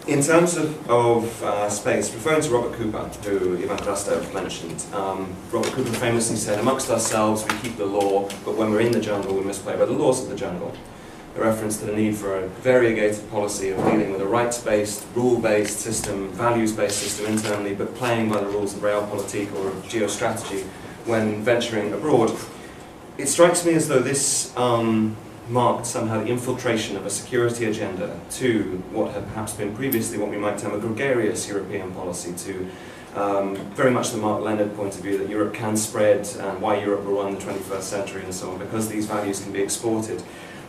In terms of space, referring to Robert Cooper, who Ivan Rostov mentioned, Robert Cooper famously said, amongst ourselves we keep the law, but when we're in the jungle we must play by the laws of the jungle. A reference to the need for a variegated policy of dealing with a rights-based, rule-based system, values-based system internally, but playing by the rules of realpolitik or of geostrategy when venturing abroad. It strikes me as though this marked somehow the infiltration of a security agenda to what had perhaps been previously what we might term a gregarious European policy, to very much the Mark Leonard point of view that Europe can spread and why Europe will run the 21st century and so on, because these values can be exported.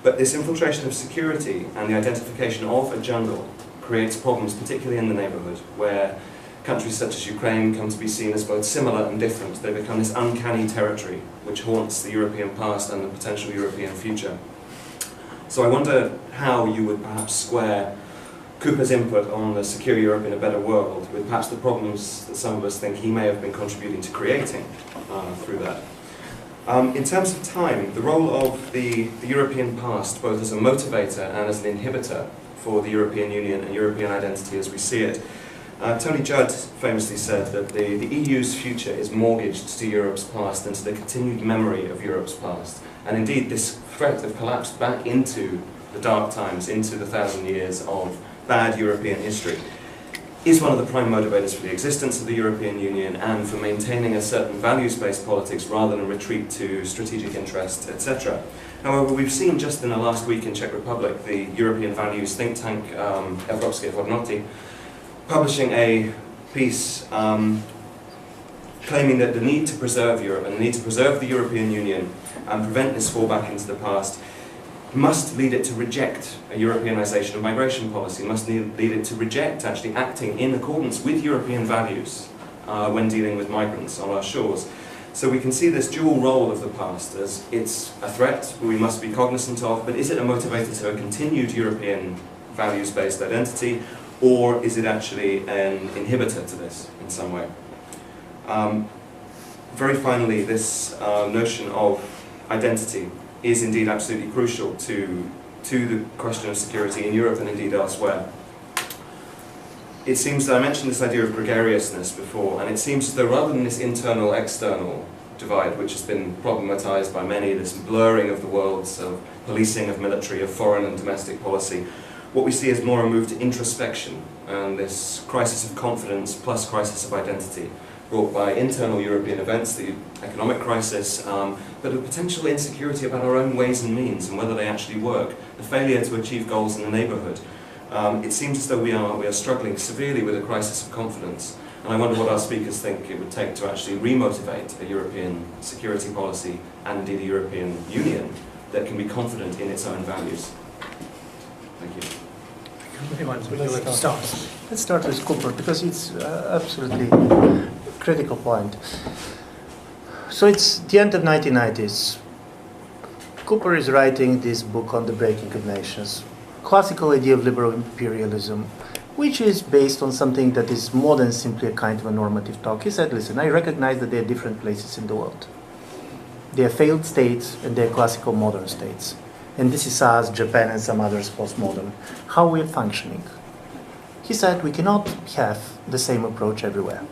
But this infiltration of security and the identification of a jungle creates problems, particularly in the neighbourhood, where countries such as Ukraine come to be seen as both similar and different. They become this uncanny territory which haunts the European past and the potential European future. So I wonder how you would perhaps square Cooper's input on the secure Europe in a better world with perhaps the problems that some of us think he may have been contributing to creating through that. In terms of time, the role of the European past, both as a motivator and as an inhibitor for the European Union and European identity as we see it. Tony Judd famously said that the EU's future is mortgaged to Europe's past and to the continued memory of Europe's past. And indeed, this threat of collapse back into the dark times, into the 1,000 years of bad European history, is one of the prime motivators for the existence of the European Union and for maintaining a certain values-based politics rather than a retreat to strategic interest, etc. However, we've seen just in the last week in Czech Republic the European values think tank Evropské hodnoty publishing a piece claiming that the need to preserve Europe and the need to preserve the European Union and prevent this fall back into the past must lead it to reject a Europeanization of migration policy, must lead it to reject actually acting in accordance with European values when dealing with migrants on our shores. So we can see this dual role of the past as it's a threat we must be cognizant of, but is it a motivator to a continued European values-based identity, or is it actually an inhibitor to this in some way? very finally, this notion of identity is indeed absolutely crucial to the question of security in Europe and indeed elsewhere. It seems that I mentioned this idea of gregariousness before, and it seems as though rather than this internal-external divide, which has been problematized by many, this blurring of the worlds of policing, of military, of foreign and domestic policy, what we see is more a move to introspection and this crisis of confidence plus crisis of identity brought by internal European events, the economic crisis, but a potential insecurity about our own ways and means and whether they actually work, the failure to achieve goals in the neighbourhood. It seems as though we are struggling severely with a crisis of confidence, and I wonder what our speakers think it would take to actually remotivate a European security policy and indeed a European Union that can be confident in its own values. Thank you. Let's start with Cooper, because it's absolutely critical point. So it's the end of 1990s. Cooper is writing this book on the breaking of nations. Classical idea of liberal imperialism, which is based on something that is more than simply a kind of a normative talk. He said, listen, I recognize that there are different places in the world. There are failed states and there are classical modern states. And this is us, Japan and some others postmodern. How we're functioning. He said we cannot have the same approach everywhere.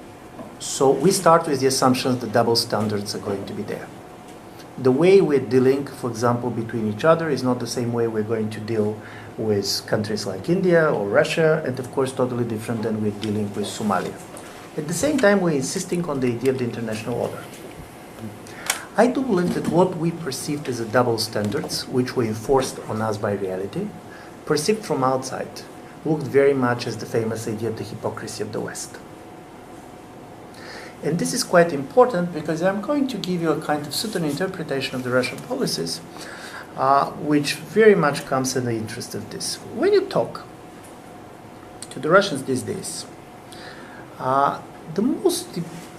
So we start with the assumptions that double standards are going to be there. The way we're dealing, for example, between each other is not the same way we're going to deal with countries like India or Russia, and of course totally different than we're dealing with Somalia. At the same time, we're insisting on the idea of the international order. I do believe that what we perceived as a double standards, which were enforced on us by reality, perceived from outside, looked very much as the famous idea of the hypocrisy of the West. And this is quite important because I'm going to give you a kind of certain interpretation of the Russian policies, which very much comes in the interest of this. When you talk to the Russians these days,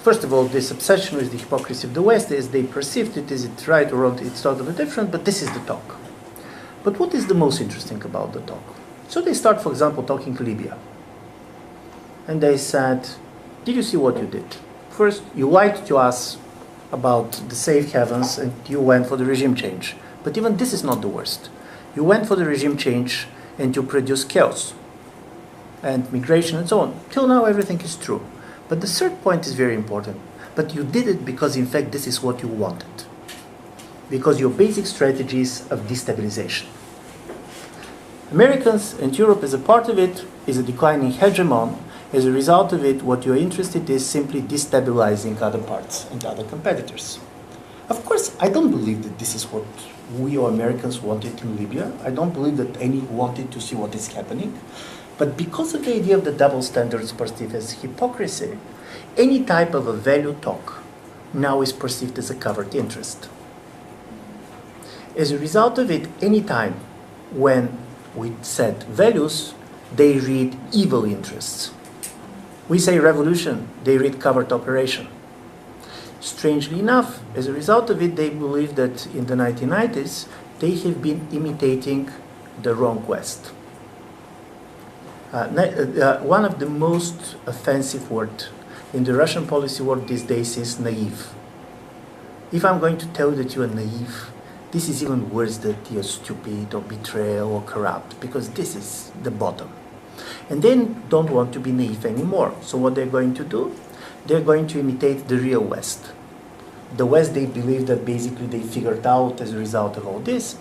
first of all, this obsession with the hypocrisy of the West is they perceived it, is it right or wrong, it's totally different, but this is the talk. But what is the most interesting about the talk? So they start, for example, talking Libya. And they said, did you see what you did? First, you lied to us about the safe havens and you went for the regime change. But even this is not the worst. You went for the regime change and you produced chaos and migration and so on. Till now, everything is true. But the third point is very important. But you did it because, in fact, this is what you wanted. Because your basic strategies of destabilization. Americans and Europe as a part of it is a declining hegemon. As a result of it, what you're interested in is simply destabilizing other parts and other competitors. Of course, I don't believe that this is what we or Americans wanted in Libya. I don't believe that any wanted to see what is happening. But because of the idea of the double standards perceived as hypocrisy, any type of a value talk now is perceived as a covered interest. As a result of it, any time when we set values, they read evil interests. We say revolution, they read covert operation. Strangely enough, as a result of it, they believe that in the 1990s, they have been imitating the wrong West. One of the most offensive words in the Russian policy world these days is naive. If I'm going to tell you that you are naive, this is even worse than you're stupid or betrayal or corrupt, because this is the bottom. And they don't want to be naive anymore. So what they're going to do? They're going to imitate the real West. The West they believe that basically they figured out as a result of all this.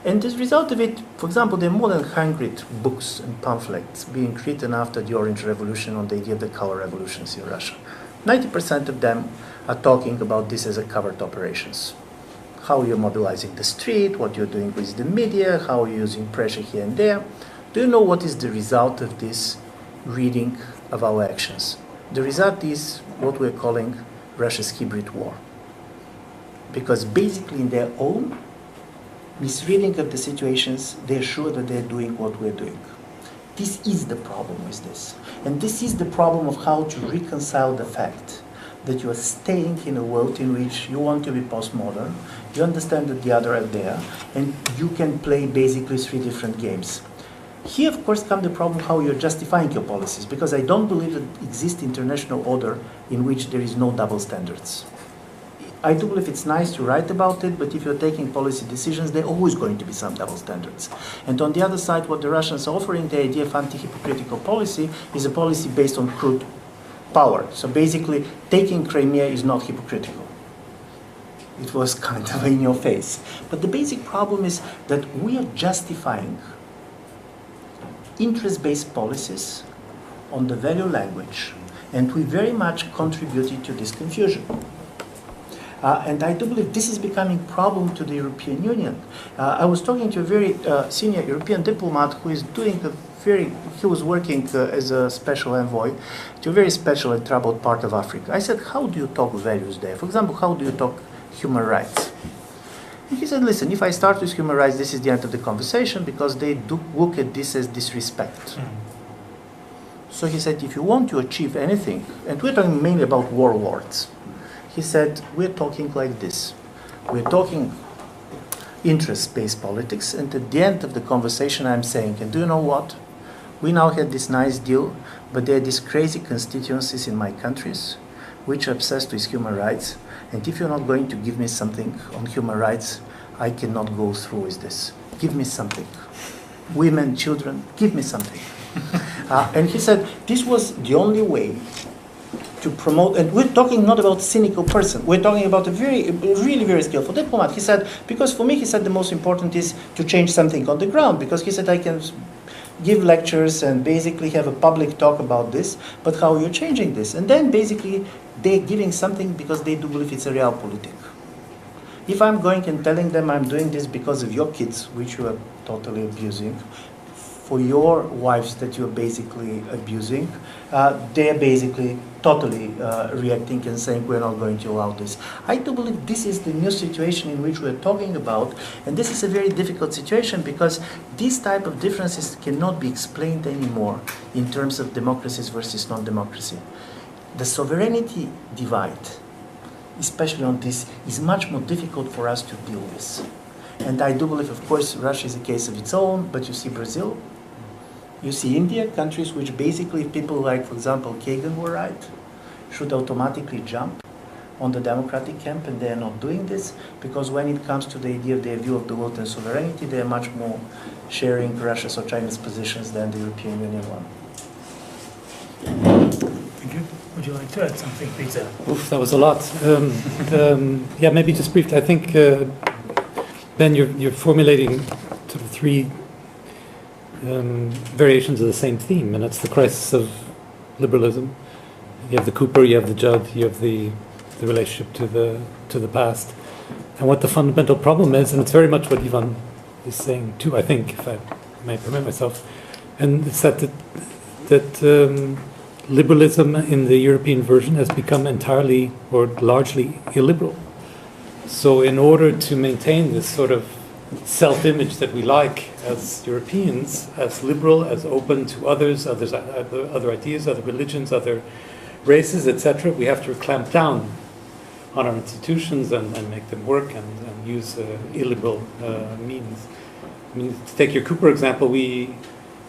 And as a result of it, for example, there are more than 100 books and pamphlets being written after the Orange Revolution on the idea of the color revolutions in Russia. 90% of them are talking about this as a covert operations. How you're mobilizing the street, what you're doing with the media, how you're using pressure here and there. Do you know what is the result of this reading of our actions? The result is what we're calling Russia's hybrid war. Because basically in their own misreading of the situations, they're sure that they're doing what we're doing. This is the problem with this. And this is the problem of how to reconcile the fact that you are staying in a world in which you want to be postmodern, you understand that the other are there, and you can play basically 3 different games. Here, of course, comes the problem how you're justifying your policies, because I don't believe that exists international order in which there is no double standards. I do believe it's nice to write about it, but if you're taking policy decisions, there are always going to be some double standards. And on the other side, what the Russians are offering, the idea of anti-hypocritical policy, is a policy based on crude power. So basically, taking Crimea is not hypocritical. It was kind of in your face. But the basic problem is that we are justifying interest-based policies on the value language, and we very much contributed to this confusion. And I do believe this is becoming a problem to the European Union. I was talking to a very senior European diplomat who is doing he was working as a special envoy to a very special and troubled part of Africa. I said, how do you talk values there? For example, how do you talk human rights? And he said, listen, if I start with human rights, this is the end of the conversation because they do look at this as disrespect. So he said, if you want to achieve anything, and we're talking mainly about warlords, he said, we're talking like this. We're talking interest-based politics, and at the end of the conversation I'm saying, and do you know what? We now had this nice deal, but there are these crazy constituencies in my countries which are obsessed with human rights, and if you're not going to give me something on human rights, I cannot go through with this. Give me something. Women, children, give me something. And he said, this was the only way to promote, and we're talking not about a cynical person, we're talking about a really very skillful diplomat. He said, because for me, he said, the most important is to change something on the ground, because he said, I can give lectures and basically have a public talk about this, but how are you changing this? And then basically, they're giving something because they do believe it's a realpolitik. If I'm going and telling them I'm doing this because of your kids, which you are totally abusing, for your wives that you're basically abusing, they're basically totally reacting and saying we're not going to allow this. I do believe this is the new situation in which we're talking about, and this is a very difficult situation because these type of differences cannot be explained anymore in terms of democracies versus non-democracy. The sovereignty divide, especially on this, is much more difficult for us to deal with. And I do believe, of course, Russia is a case of its own, but you see Brazil, you see India, countries which basically people like, for example, Kagan were right, should automatically jump on the democratic camp, and they are not doing this, because when it comes to the idea of their view of the world and sovereignty, they are much more sharing Russia's or China's positions than the European Union one. Thank you. Would you like to add something, Peter? Oof, that was a lot. Yeah, maybe just briefly. I think, Ben, you're formulating sort of three variations of the same theme, and that's the crisis of liberalism. You have the Cooper, you have the Judd, you have the relationship to the past, and what the fundamental problem is, and it's very much what Ivan is saying too, I think, if I may permit myself, and it's that liberalism in the European version has become entirely or largely illiberal. So in order to maintain this sort of self-image that we like as Europeans, as liberal, as open to other ideas, other religions, other races, etc., we have to clamp down on our institutions and make them work and use illiberal means. I mean, to take your Cooper example, the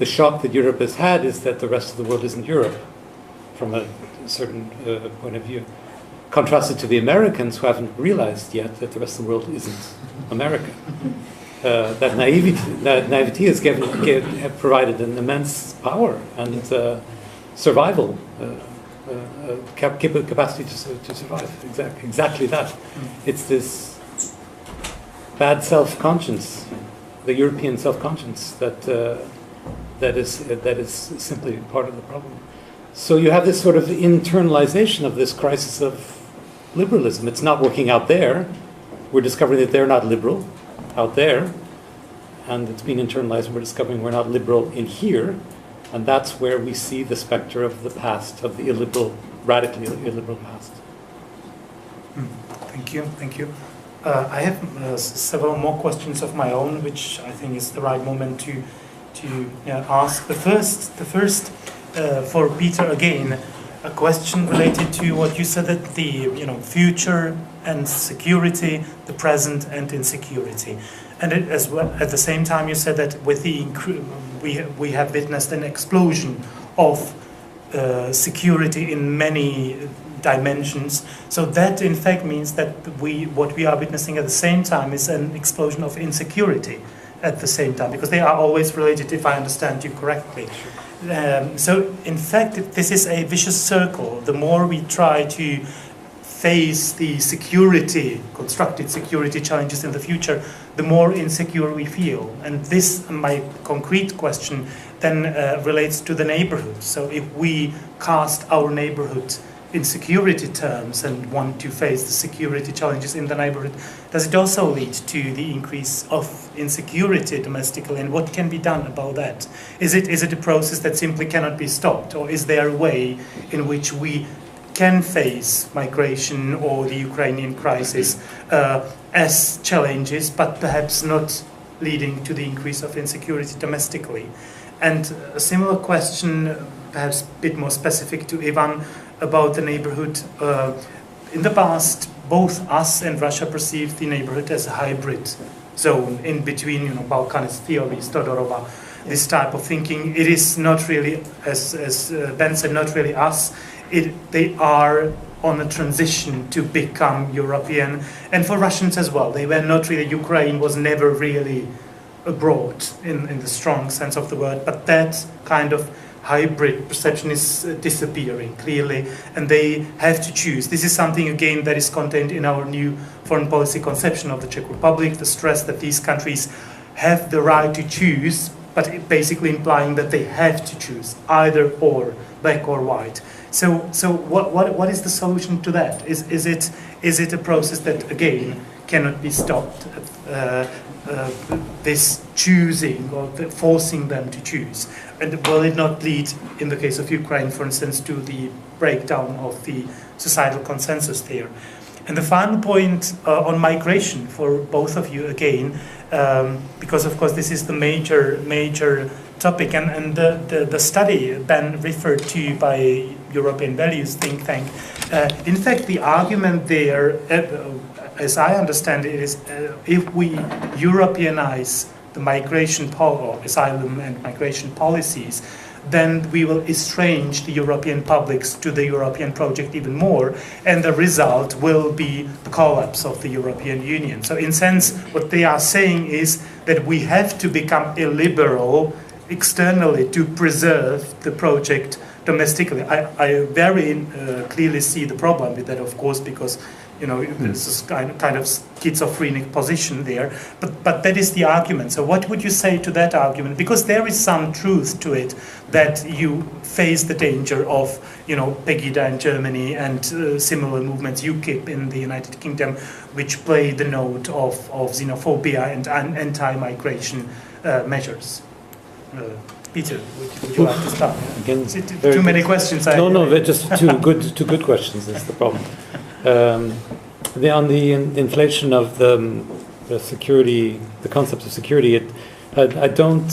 shock that Europe has had is that the rest of the world isn't Europe from a certain point of view. Contrasted to the Americans, who haven't realized yet that the rest of the world isn't America. That naivety has provided an immense power and survival capacity to survive. Exactly that. It's this bad self-conscience, the European self-conscience that is simply part of the problem. So you have this sort of internalization of this crisis of liberalism. It's not working out there. We're discovering that they're not liberal out there, and it's being internalized, and we're discovering we're not liberal in here, and that's where we see the specter of the past, of the illiberal, radically illiberal past. Thank you. I have several more questions of my own, which I think is the right moment to ask. The first for Peter again, a question related to what you said, that the future and security, the present and insecurity, and as well at the same time you said that with the we have witnessed an explosion of security in many dimensions. So that in fact means that what we are witnessing at the same time is an explosion of insecurity at the same time, because they are always related, if I understand you correctly. So in fact, this is a vicious circle. The more we try to face the constructed security challenges in the future, the more insecure we feel. And this, my concrete question, then relates to the neighborhood. So if we cast our neighborhood in security terms and want to face the security challenges in the neighborhood, does it also lead to the increase of insecurity domestically? And what can be done about that? Is it a process that simply cannot be stopped? Or is there a way in which we can face migration or the Ukrainian crisis as challenges, but perhaps not leading to the increase of insecurity domestically? And a similar question, perhaps a bit more specific to Ivan, about the neighborhood. In the past, both us and Russia perceived the neighborhood as a hybrid zone in between, Balkanist theories, Todorova, this type of thinking. It is not really, as Ben said, not really us. They are on a transition to become European, and for Russians as well. They were not really, Ukraine was never really abroad in the strong sense of the word, but that kind of hybrid perception is disappearing clearly, and they have to choose. This is something, again, that is contained in our new foreign policy conception of the Czech Republic, the stress that these countries have the right to choose, but basically implying that they have to choose either or, black or white. So what is the solution to that? Is it a process that, again, cannot be stopped? This choosing or forcing them to choose, and will it not lead, in the case of Ukraine, for instance, to the breakdown of the societal consensus there? And the final point on migration for both of you again, because of course this is the major topic, and the study Ben referred to by European Values think tank. In fact, the argument there, as I understand it, is if we Europeanize the migration asylum and migration policies, then we will estrange the European publics to the European project even more, and the result will be the collapse of the European Union. So in a sense, what they are saying is that we have to become illiberal externally to preserve the project domestically. I very clearly see the problem with that, of course, because there's this kind of schizophrenic position there. But that is the argument. So what would you say to that argument? Because there is some truth to it, that you face the danger of, Pegida in Germany and similar movements, UKIP in the United Kingdom, which play the note of xenophobia and anti-migration measures. Peter, would you like to start? Again, too many questions. No, just two good questions is the problem. On the inflation of the security, the concept of security, I don't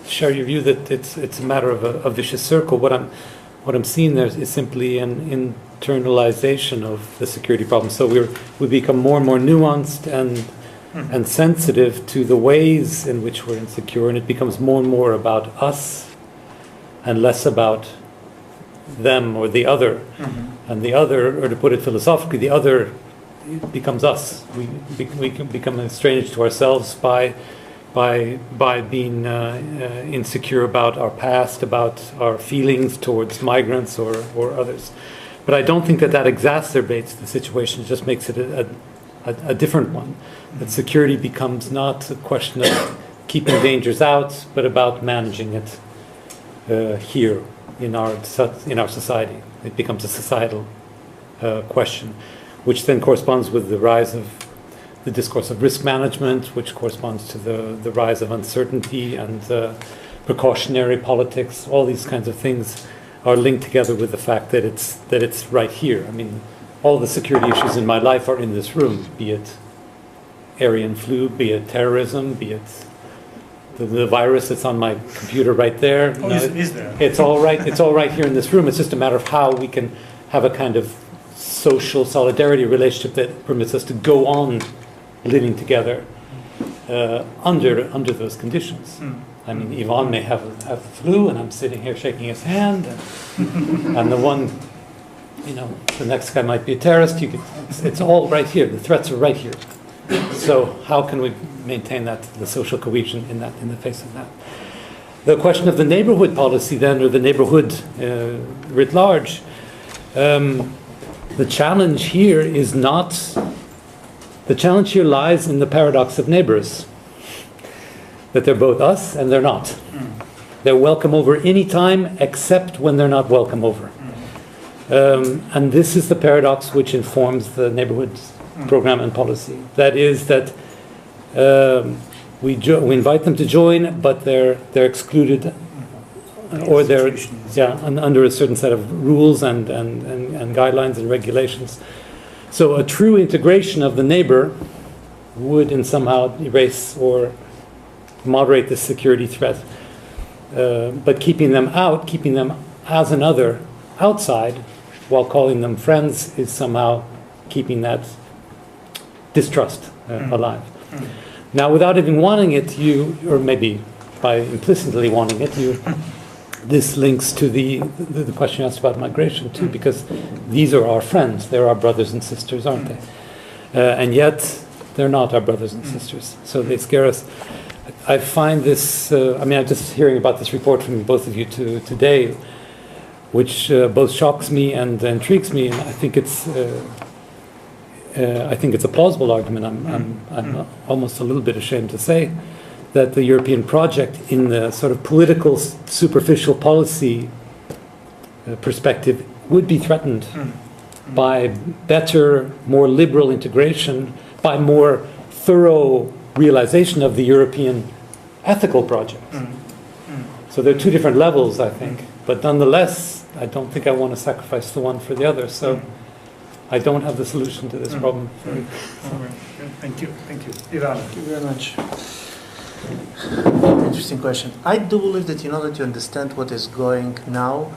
share your view that it's a matter of a vicious circle. What I'm seeing there is simply an internalization of the security problem. So we become more and more nuanced and sensitive to the ways in which we're insecure, and it becomes more and more about us and less about them or the other. And the other, or to put it philosophically, the other becomes us. We can become estranged to ourselves by being insecure about our past, about our feelings towards migrants or others. But I don't think that exacerbates the situation. It just makes it a different one. That security becomes not a question of keeping dangers out, but about managing it here in our society. It becomes a societal question, which then corresponds with the rise of the discourse of risk management, which corresponds to the rise of uncertainty and precautionary politics. All these kinds of things are linked together with the fact that it's right here. I mean, all the security issues in my life are in this room, be it Aryan flu, be it terrorism, be it the virus that's on my computer right there. Is there? It's all right. It's all right here in this room. It's just a matter of how we can have a kind of social solidarity relationship that permits us to go on living together under those conditions. I mean, Ivan may have the flu, and I'm sitting here shaking his hand, and the one you know, the next guy might be a terrorist. It's all right here. The threats are right here. So how can we maintain that, the social cohesion in the face of that? The question of the neighborhood policy then, or the neighborhood writ large, the challenge here is not, the challenge here lies in the paradox of neighbors, that they're both us and they're not. They're welcome over any time except when they're not welcome over. And this is the paradox which informs the neighborhood program and policy. That is that we invite them to join, but they're excluded, or they're under a certain set of rules and guidelines and regulations. So a true integration of the neighbor would somehow erase or moderate the security threat. But keeping them out, keeping them as another outside, while calling them friends, is somehow keeping that distrust alive. Now, without even wanting it, or maybe by implicitly wanting it, this links to the question you asked about migration too, because these are our friends, they're our brothers and sisters, aren't they? And yet, they're not our brothers and sisters, so they scare us. I find this, I'm just hearing about this report from both of you today, which both shocks me and intrigues me, and I think it's a plausible argument. I'm almost a little bit ashamed to say that the European project, in the sort of political, superficial policy perspective, would be threatened by better, more liberal integration, by more thorough realization of the European ethical project. So there are two different levels, I think, but nonetheless, I don't think I want to sacrifice the one for the other. So I don't have the solution to this problem. Thank you. Ivan. Thank you very much. Interesting question. I do believe that in order to understand what is going now,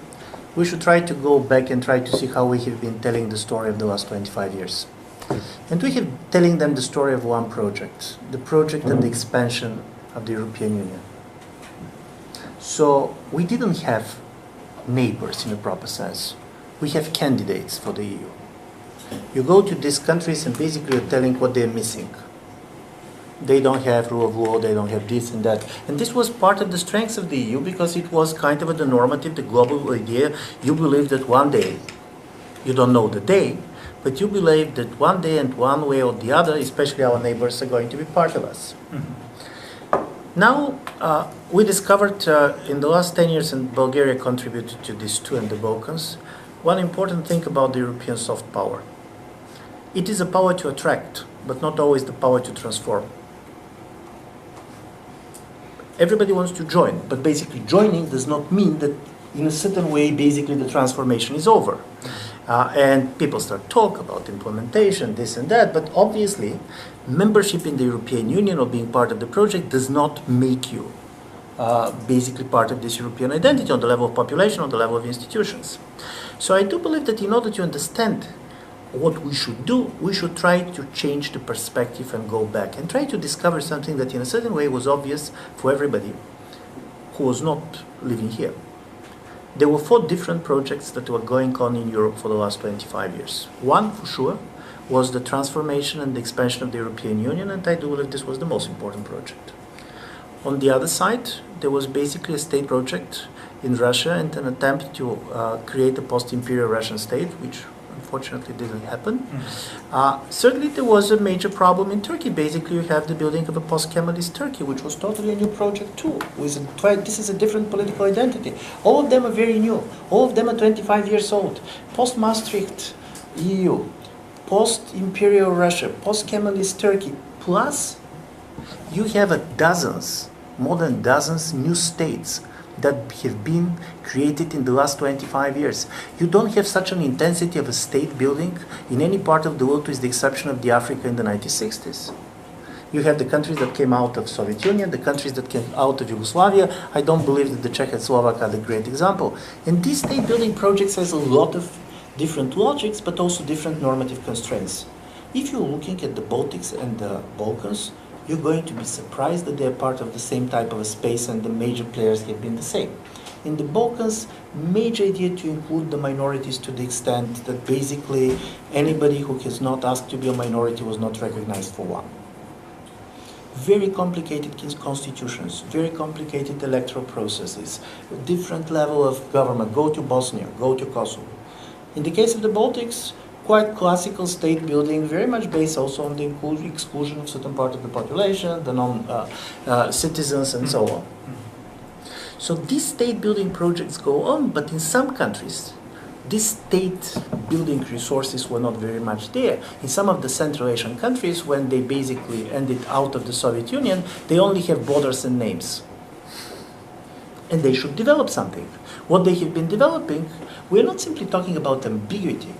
we should try to go back and try to see how we have been telling the story of the last 25 years. And we have telling them the story of one project, the project and the expansion of the European Union. So we didn't have neighbors in a proper sense. We have candidates for the EU. You go to these countries and basically you're telling what they're missing. They don't have rule of law, they don't have this and that. And this was part of the strengths of the EU because it was kind of the normative, the global idea. You believe that one day, you don't know the day, but you believe that one day and one way or the other, especially our neighbors, are going to be part of us. Now, we discovered in the last 10 years, and Bulgaria contributed to this too in the Balkans, one important thing about the European soft power. It is a power to attract, but not always the power to transform. Everybody wants to join, but basically joining does not mean that in a certain way, basically the transformation is over. And people start talk about implementation, this and that, but obviously membership in the European Union or being part of the project does not make you basically part of this European identity on the level of population, on the level of institutions. So I do believe that in order to understand what we should do, we should try to change the perspective and go back and try to discover something that in a certain way was obvious for everybody who was not living here. There were 4 different projects that were going on in Europe for the last 25 years. One, for sure, was the transformation and the expansion of the European Union, and I do believe this was the most important project. On the other side, there was basically a state project in Russia and an attempt to create a post-imperial Russian state, which unfortunately didn't happen. Certainly there was a major problem in Turkey. Basically, you have the building of a post-Kemalist Turkey, which was totally a new project too. This is a different political identity. All of them are very new. All of them are 25 years old. Post-Maastricht EU, post-imperial Russia, post-Kemalist Turkey, plus you have more than dozens new states that have been created in the last 25 years. You don't have such an intensity of a state building in any part of the world, with the exception of the Africa in the 1960s. You have the countries that came out of Soviet Union, the countries that came out of Yugoslavia. I don't believe that the Czech and Slovak are the great example. And these state building projects has a lot of different logics, but also different normative constraints. If you're looking at the Baltics and the Balkans, you're going to be surprised that they're part of the same type of a space and the major players have been the same. In the Balkans, major idea to include the minorities to the extent that basically anybody who has not asked to be a minority was not recognized for one. Very complicated constitutions, very complicated electoral processes, different level of government. Go to Bosnia, go to Kosovo. In the case of the Baltics, quite classical state building, very much based also on the exclusion of certain part of the population, the non-citizens and so on. So these state building projects go on, but in some countries, these state building resources were not very much there. In some of the Central Asian countries, when they basically ended out of the Soviet Union, they only have borders and names. And they should develop something. What they have been developing, we're not simply talking about ambiguity.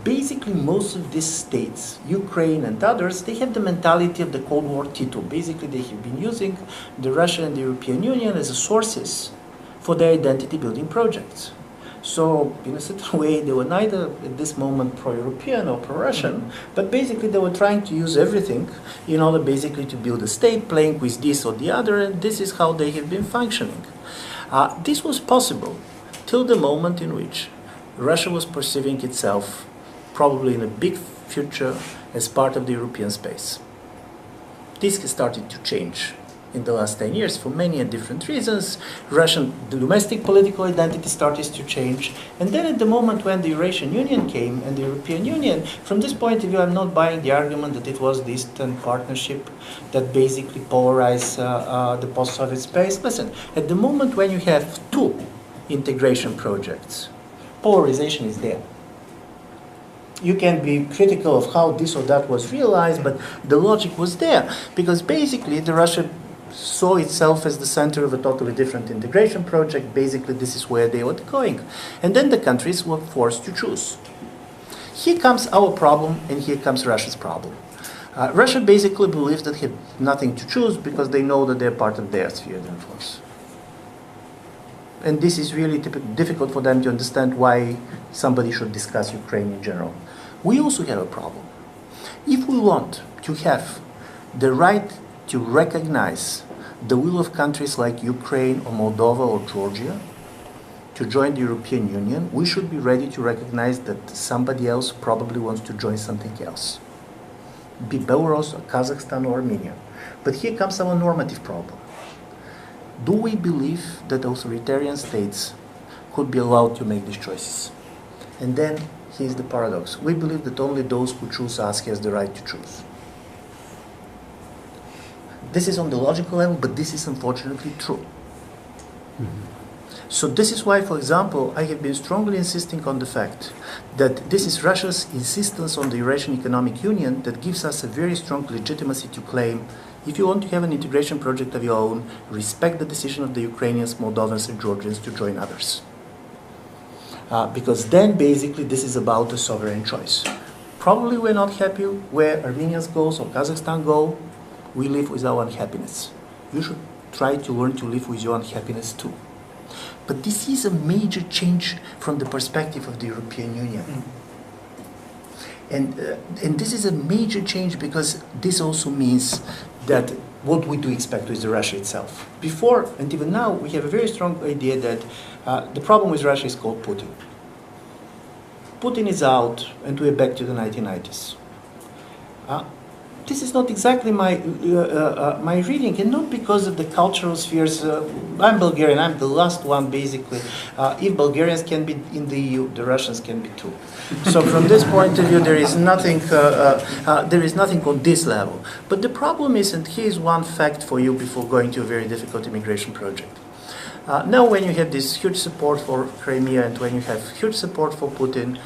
Basically, most of these states, Ukraine and others, they have the mentality of the Cold War Tito. Basically, they have been using the Russia and the European Union as sources for their identity building projects. So, in a certain way, they were neither at this moment pro-European or pro-Russian, but basically they were trying to use everything in order basically to build a state, playing with this or the other, and this is how they have been functioning. This was possible till the moment in which Russia was perceiving itself probably in a big future as part of the European space. This has started to change in the last 10 years for many and different reasons. Russian domestic political identity started to change. And then at the moment when the Eurasian Union came and the European Union, from this point of view, I'm not buying the argument that it was the Eastern Partnership that basically polarized the post-Soviet space. Listen, at the moment when you have two integration projects, polarization is there. You can be critical of how this or that was realized, but the logic was there, because basically the Russia saw itself as the center of a totally different integration project. Basically, this is where they were going. And then the countries were forced to choose. Here comes our problem, and here comes Russia's problem. Russia basically believes that they have nothing to choose because they know that they're part of their sphere of influence. And this is really difficult for them to understand why somebody should discuss Ukraine in general. We also have a problem. If we want to have the right to recognize the will of countries like Ukraine or Moldova or Georgia to join the European Union, we should be ready to recognize that somebody else probably wants to join something else. Be Belarus or Kazakhstan or Armenia. But here comes our normative problem. Do we believe that authoritarian states could be allowed to make these choices? And then here's the paradox. We believe that only those who choose us has the right to choose. This is on the logical level, but this is unfortunately true. So this is why, for example, I have been strongly insisting on the fact that this is Russia's insistence on the Eurasian Economic Union that gives us a very strong legitimacy to claim, if you want to have an integration project of your own, respect the decision of the Ukrainians, Moldovans, and Georgians to join others. Because then basically this is about a sovereign choice. Probably we're not happy where Armenians go or Kazakhstan go. We live with our unhappiness. You should try to learn to live with your unhappiness too. But this is a major change from the perspective of the European Union. And this is a major change because this also means that what we do expect with Russia itself. Before and even now, we have a very strong idea that the problem with Russia is called Putin. Putin is out and we're back to the 1990s. This is not exactly my reading, and not because of the cultural spheres. I'm Bulgarian, I'm the last one basically. If Bulgarians can be in the EU, the Russians can be too. So from this point of view, there is nothing on this level. But the problem is, and here's one fact for you before going to a very difficult immigration project. Now when you have this huge support for Crimea and when you have huge support for Putin,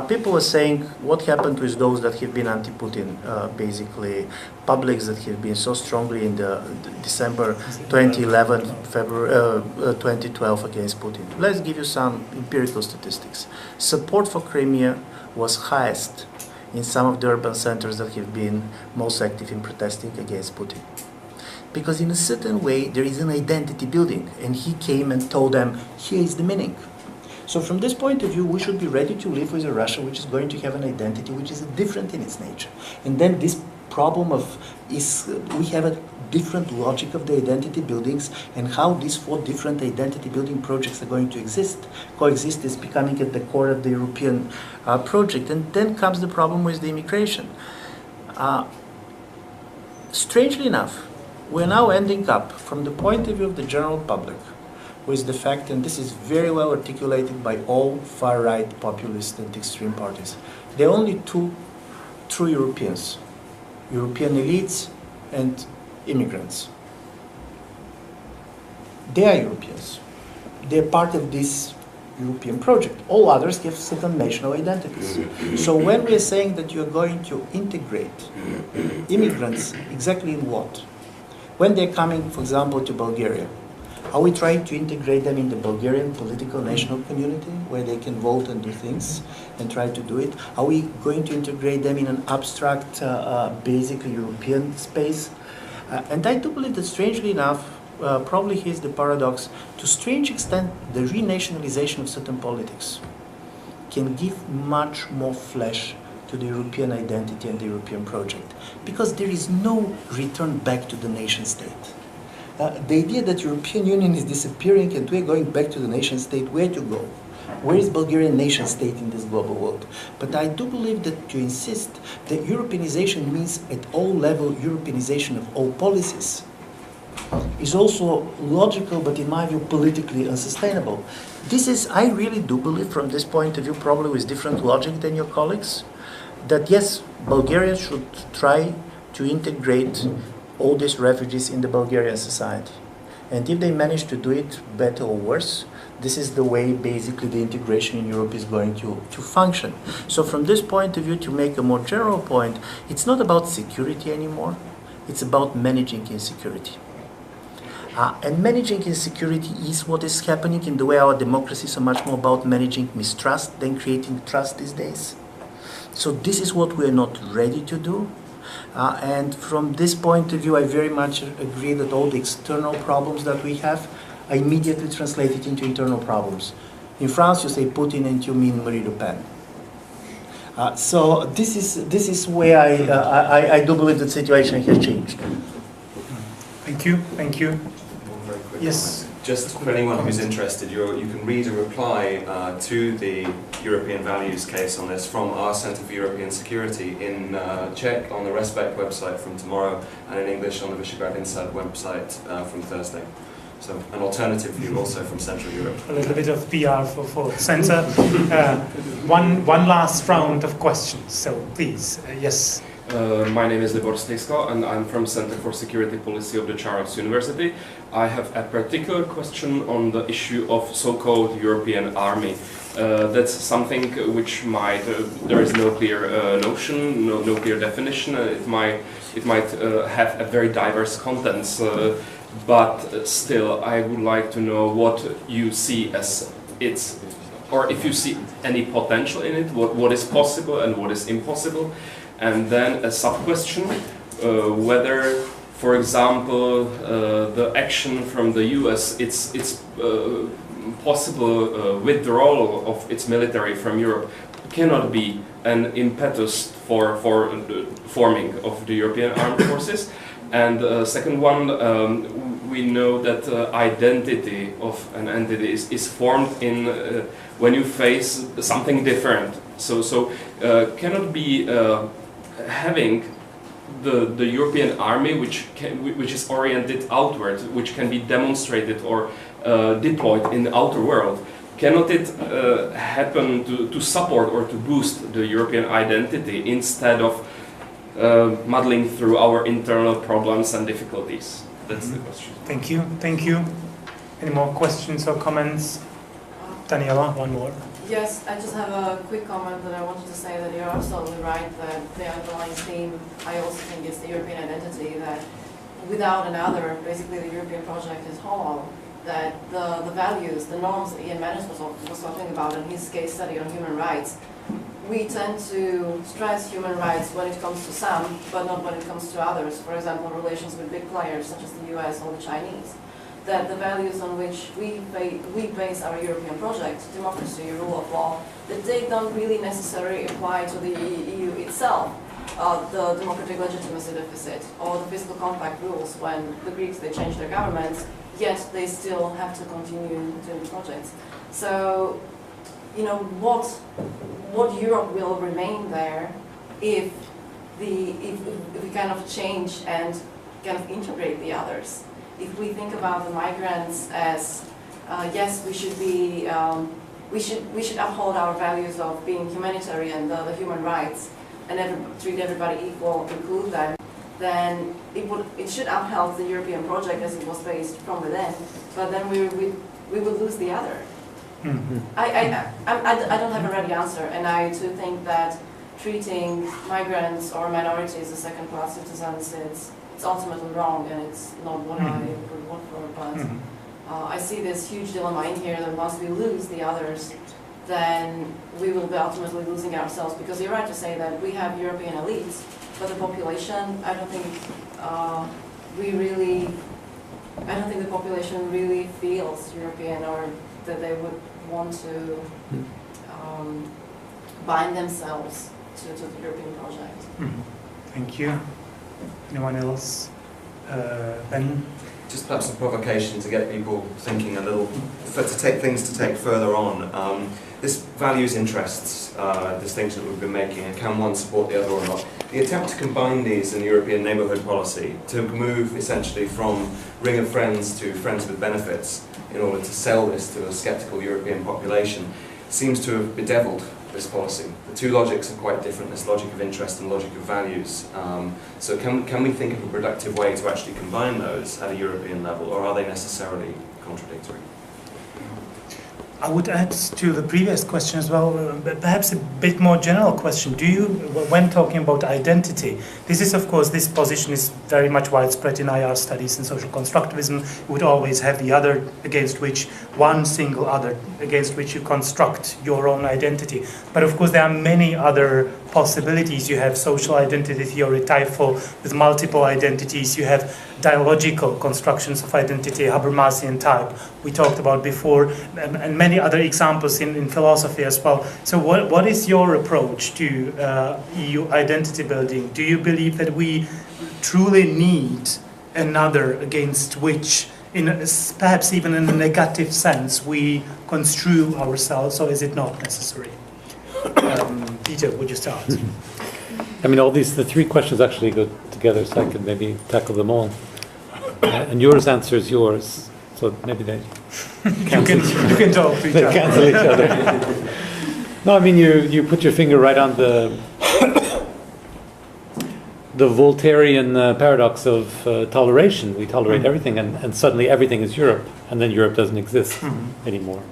people are saying what happened with those that have been anti-Putin, basically publics that have been so strongly in the December 2011, February 2012 against Putin. Let's give you some empirical statistics. Support for Crimea was highest in some of the urban centers that have been most active in protesting against Putin. Because in a certain way there is an identity building, and he came and told them, here is the meaning. So from this point of view, we should be ready to live with a Russia which is going to have an identity which is different in its nature. And then this problem of we have a different logic of the identity buildings, and how these 4 different identity building projects are going to coexist is becoming at the core of the European project. And then comes the problem with the immigration. Strangely enough, we're now ending up, from the point of view of the general public, with the fact, and this is very well articulated by all far-right populist and extreme parties, there are only 2 true Europeans: European elites and immigrants. They are Europeans. They're part of this European project. All others have certain national identities. So when we are saying that you're going to integrate immigrants, exactly in what? When they're coming, for example, to Bulgaria, are we trying to integrate them in the Bulgarian political national community where they can vote and do things and try to do it? Are we going to integrate them in an abstract, basically European space? And I do believe that, strangely enough, probably here's the paradox, to strange extent, the renationalization of certain politics can give much more flesh to the European identity and the European project, because there is no return back to the nation state. The idea that European Union is disappearing and we're going back to the nation state, where to go? Where is Bulgarian nation state in this global world? But I do believe that to insist that Europeanization means at all level Europeanization of all policies is also logical, but in my view politically unsustainable. This is, I really do believe from this point of view, probably with different logic than your colleagues, that yes, Bulgaria should try to integrate all these refugees in the Bulgarian society. And if they manage to do it better or worse, this is the way basically the integration in Europe is going to function. So from this point of view, to make a more general point, it's not about security anymore, it's about managing insecurity. And managing insecurity is what is happening in the way our democracies are much more about managing mistrust than creating trust these days. So this is what we are not ready to do. And from this point of view, I very much agree that all the external problems that we have are immediately translated into internal problems. In France, you say Putin and you mean Marie Le Pen. So this is where I do believe the situation has changed. Thank you. Thank you. Very quick Yes. comment. Just for anyone who's interested, you can read a reply to the European values case on this from our Centre for European Security in Czech on the Respect website from tomorrow, and in English on the Visegrad Inside website from Thursday. So an alternative view also from Central Europe. A little bit of PR for Centre. One last round of questions. So please, yes. My name is Libor Stejsko and I'm from Center for Security Policy of the Charles University. I have a particular question on the issue of so-called European army. That's something which might, there is no clear notion, no clear definition. It might have a very diverse contents, but still I would like to know what you see as its, or if you see any potential in it, what is possible and what is impossible. And then a sub-question, whether, for example, the action from the US, its possible withdrawal of its military from Europe cannot be an impetus for forming of the European armed forces. And second one, we know that identity of an entity is formed in when you face something different. So cannot be having the European army, which is oriented outward, which can be demonstrated or deployed in the outer world, cannot it happen to support or to boost the European identity instead of muddling through our internal problems and difficulties? That's the question. Thank you. Thank you. Any more questions or comments? Daniela, one more. Yes, I just have a quick comment that I wanted to say that you're absolutely right that the underlying theme, I also think, is the European identity, that without another, basically the European project is hollow, that the values, the norms that Ian Manus was talking about in his case study on human rights, we tend to stress human rights when it comes to some, but not when it comes to others. For example, relations with big players such as the US or the Chinese. that the values on which we base our European project, democracy, rule of law, that they don't really necessarily apply to the EU itself. The democratic legitimacy deficit or the fiscal compact rules when the Greeks, they changed their governments, yet they still have to continue doing the projects. So, you know, what Europe will remain there if we kind of change and kind of integrate the others. If we think about the migrants as yes, we should be we should uphold our values of being humanitarian, the human rights, and treat everybody equal, include them, then it should uphold the European project as it was based from within. But then we would lose the other. Mm-hmm. I don't have a ready answer, and I too think that treating migrants or minorities as second-class citizens, it's ultimately wrong, and it's not what I would want for. But I see this huge dilemma in here that once we lose the others, then we will be ultimately losing ourselves. Because you're right to say that we have European elites, but the population, I don't think the population really feels European, or that they would want to bind themselves to the European project. Thank you. Anyone else? Ben? Just perhaps a provocation to get people thinking a little, to take further on. This values interests distinction that we've been making, and can one support the other or not? The attempt to combine these in the European neighbourhood policy, to move essentially from ring of friends to friends with benefits in order to sell this to a sceptical European population, seems to have bedevilled this policy. The two logics are quite different, this logic of interest and logic of values. So can we think of a productive way to actually combine those at a European level, or are they necessarily contradictory? I would add to the previous question as well, but perhaps a bit more general question. Do you, when talking about identity, this is of course, this position is very much widespread in IR studies and social constructivism. You would always have the other against which, one single other against which you construct your own identity. But of course there are many other possibilities. You have social identity theory, TIFL, with multiple identities. You have dialogical constructions of identity, Habermasian type, we talked about before, and many other examples in philosophy as well. So what is your approach to EU identity building? Do you believe that we truly need another against which, perhaps even in a negative sense, we construe ourselves, or is it not necessary? Peter, would you start? I mean, the three questions actually go together, so I could maybe tackle them all. And yours answers yours, so maybe they cancel, you can talk to each they other. cancel each other. No, I mean, you put your finger right on the Voltairean paradox of toleration. We tolerate everything, and suddenly everything is Europe, and then Europe doesn't exist anymore.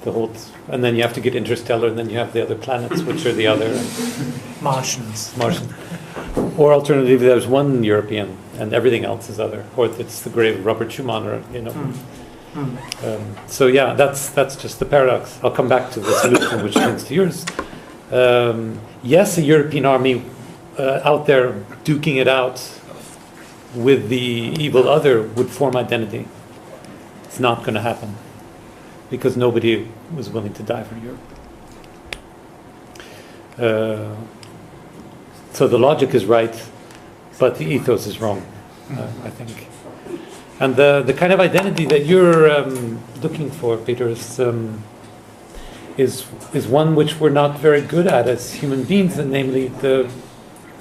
And then you have to get interstellar, and then you have the other planets, which are the other Martians. Or alternatively, there's one European, and everything else is other. Or it's the grave of Robert Schumann, or so yeah, that's just the paradox. I'll come back to the solution, which links to yours. Yes, a European army out there duking it out with the evil other would form identity. It's not going to happen, because nobody was willing to die for Europe. So the logic is right, but the ethos is wrong, I think. And the kind of identity that you're looking for, Peter, is one which we're not very good at as human beings, and namely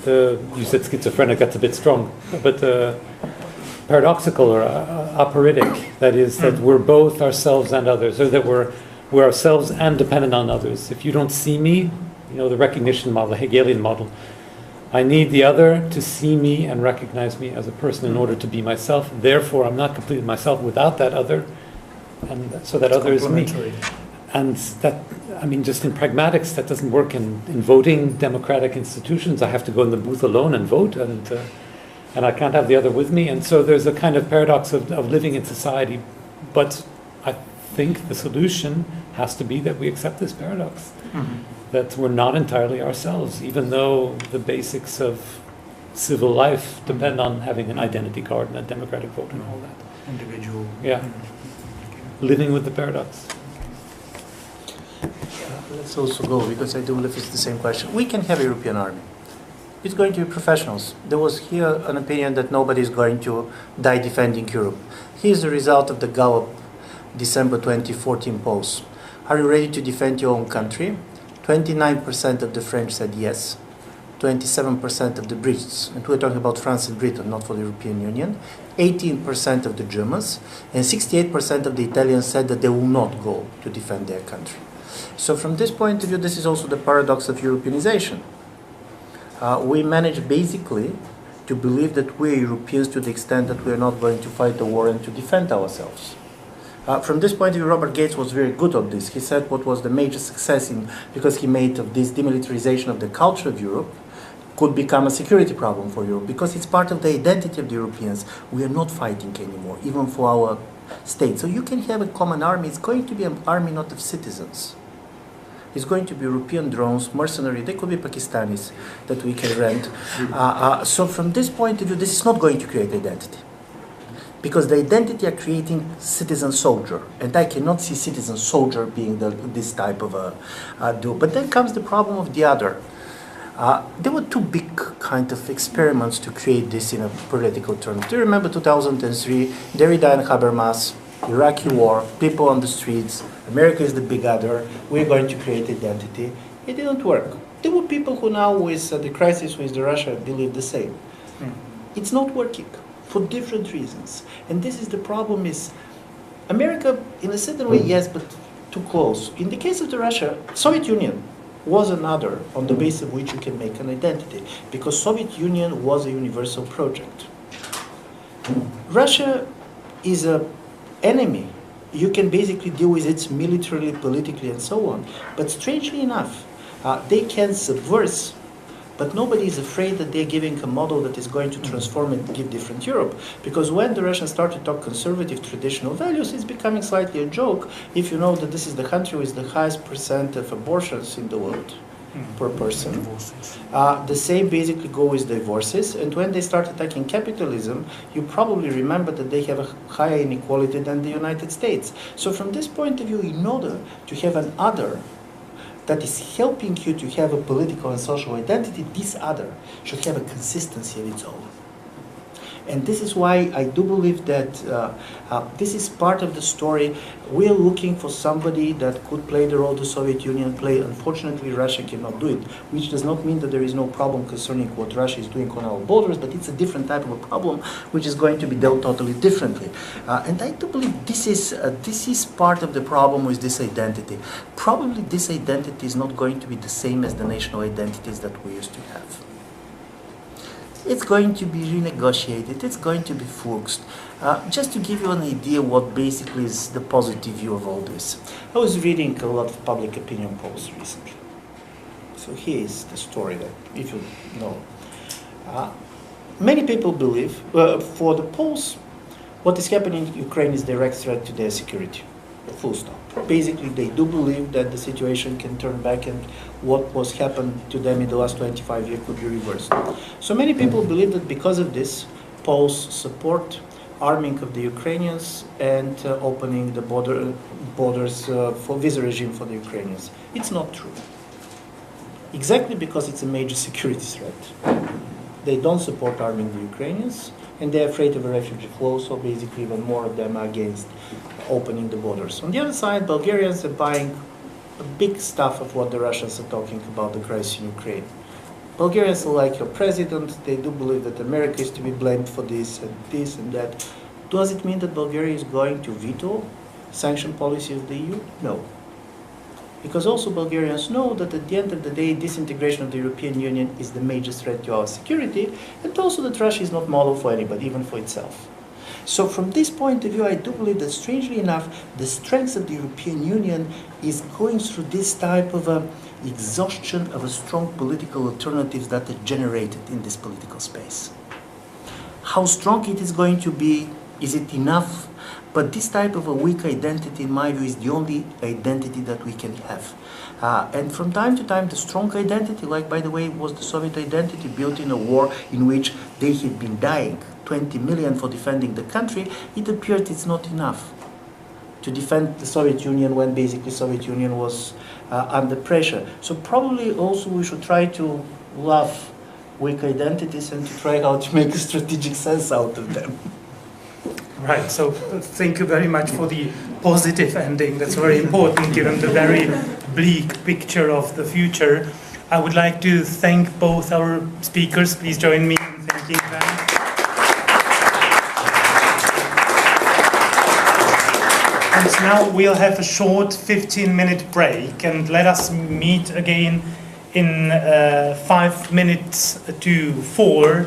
you said schizophrenic, that's a bit strong, but paradoxical or operatic. That is, that we're both ourselves and others, or that we're ourselves and dependent on others. If you don't see me, the recognition model, the Hegelian model, I need the other to see me and recognize me as a person in order to be myself. Therefore, I'm not completely myself without that other, and so that other is me. And that, I mean, just in pragmatics, that doesn't work in voting democratic institutions. I have to go in the booth alone and vote, and I can't have the other with me. And so there's a kind of paradox of living in society. But I think the solution has to be that we accept this paradox. That we're not entirely ourselves, even though the basics of civil life depend on having an identity card and a democratic vote and all that. Individual. Yeah. Living with the paradox. Let's also go, because I do believe it's the same question. We can have a European army. It's going to be professionals. There was here an opinion that nobody is going to die defending Europe. Here's the result of the Gallup December 2014 polls. Are you ready to defend your own country? 29% of the French said yes. 27% of the Brits, and we're talking about France and Britain, not for the European Union. 18% of the Germans, and 68% of the Italians said that they will not go to defend their country. So from this point of view, this is also the paradox of Europeanization. We manage basically to believe that we are Europeans to the extent that we are not going to fight the war and to defend ourselves. From this point of view, Robert Gates was very good on this. He said what was the major success because he made of this demilitarization of the culture of Europe could become a security problem for Europe, because it's part of the identity of the Europeans. We are not fighting anymore, even for our state. So you can have a common army. It's going to be an army not of citizens. It's going to be European drones, mercenary. They could be Pakistanis that we can rent. So from this point of view, this is not going to create identity. Because the identity are creating citizen soldier. And I cannot see citizen soldier being this type of a do. But then comes the problem of the other. There were two big kind of experiments to create this in a political term. Do you remember 2003, Derrida and Habermas, Iraqi war, people on the streets, America is the big other, we're going to create identity. It didn't work. There were people who now with the crisis with Russia believe the same. It's not working for different reasons. And this is the problem is, America in a certain way, yes, but too close. In the case of the Russia, Soviet Union was another on the basis of which you can make an identity, because Soviet Union was a universal project. Russia is an enemy. You can basically deal with it militarily, politically, and so on. But strangely enough, they can subvert, but nobody is afraid that they're giving a model that is going to transform and give different Europe. Because when the Russians start to talk conservative traditional values, it's becoming slightly a joke if you know that this is the country with the highest percent of abortions in the world per person. The same basically go with divorces. And when they start attacking capitalism, you probably remember that they have a higher inequality than the United States. So from this point of view, in order to have an other that is helping you to have a political and social identity, this other should have a consistency of its own. And this is why I do believe that this is part of the story. We are looking for somebody that could play the role the Soviet Union played. Unfortunately, Russia cannot do it, which does not mean that there is no problem concerning what Russia is doing on our borders, but it's a different type of a problem which is going to be dealt totally differently. And I do believe this is part of the problem with this identity. Probably this identity is not going to be the same as the national identities that we used to have. It's going to be renegotiated, it's going to be fluxed. Just to give you an idea what basically is the positive view of all this. I was reading a lot of public opinion polls recently. So here is the story that, if you know. Many people believe, for the polls, what is happening in Ukraine is a direct threat to their security. Full stop. Basically, they do believe that the situation can turn back and what was happened to them in the last 25 years could be reversed. So many people believe that because of this, polls support arming of the Ukrainians and opening the borders for visa regime for the Ukrainians. It's not true. Exactly because it's a major security threat. They don't support arming the Ukrainians, and they're afraid of a refugee flow, so basically even more of them are against opening the borders. On the other side, Bulgarians are buying a big stuff of what the Russians are talking about the crisis in Ukraine. Bulgarians are like your president, they do believe that America is to be blamed for this and that. Does it mean that Bulgaria is going to veto sanction policy of the EU? No. Because also Bulgarians know that at the end of the day, disintegration of the European Union is the major threat to our security, and also that Russia is not model for anybody, even for itself. So from this point of view, I do believe that, strangely enough, the strength of the European Union is going through this type of exhaustion of a strong political alternatives that are generated in this political space. How strong it is going to be, Is it enough? But this type of a weak identity, in my view, is the only identity that we can have. And from time to time, the strong identity, like, by the way, was the Soviet identity built in a war in which they had been dying, 20 million for defending the country, it appeared it's not enough to defend the Soviet Union when basically Soviet Union was under pressure. So probably also we should try to love weak identities and to try how to make a strategic sense out of them. Right, so thank you very much for the positive ending. That's very important given the very bleak picture of the future. I would like to thank both our speakers. Please join me in thanking them. And now we'll have a short 15-minute break, and let us meet again in 5 minutes to 4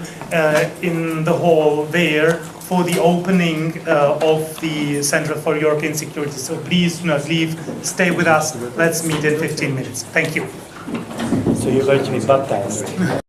in the hall there for the opening of the Center for European Security. So please do not leave, stay with us. Let's meet in 15 minutes. Thank you. So you're going to be baptized.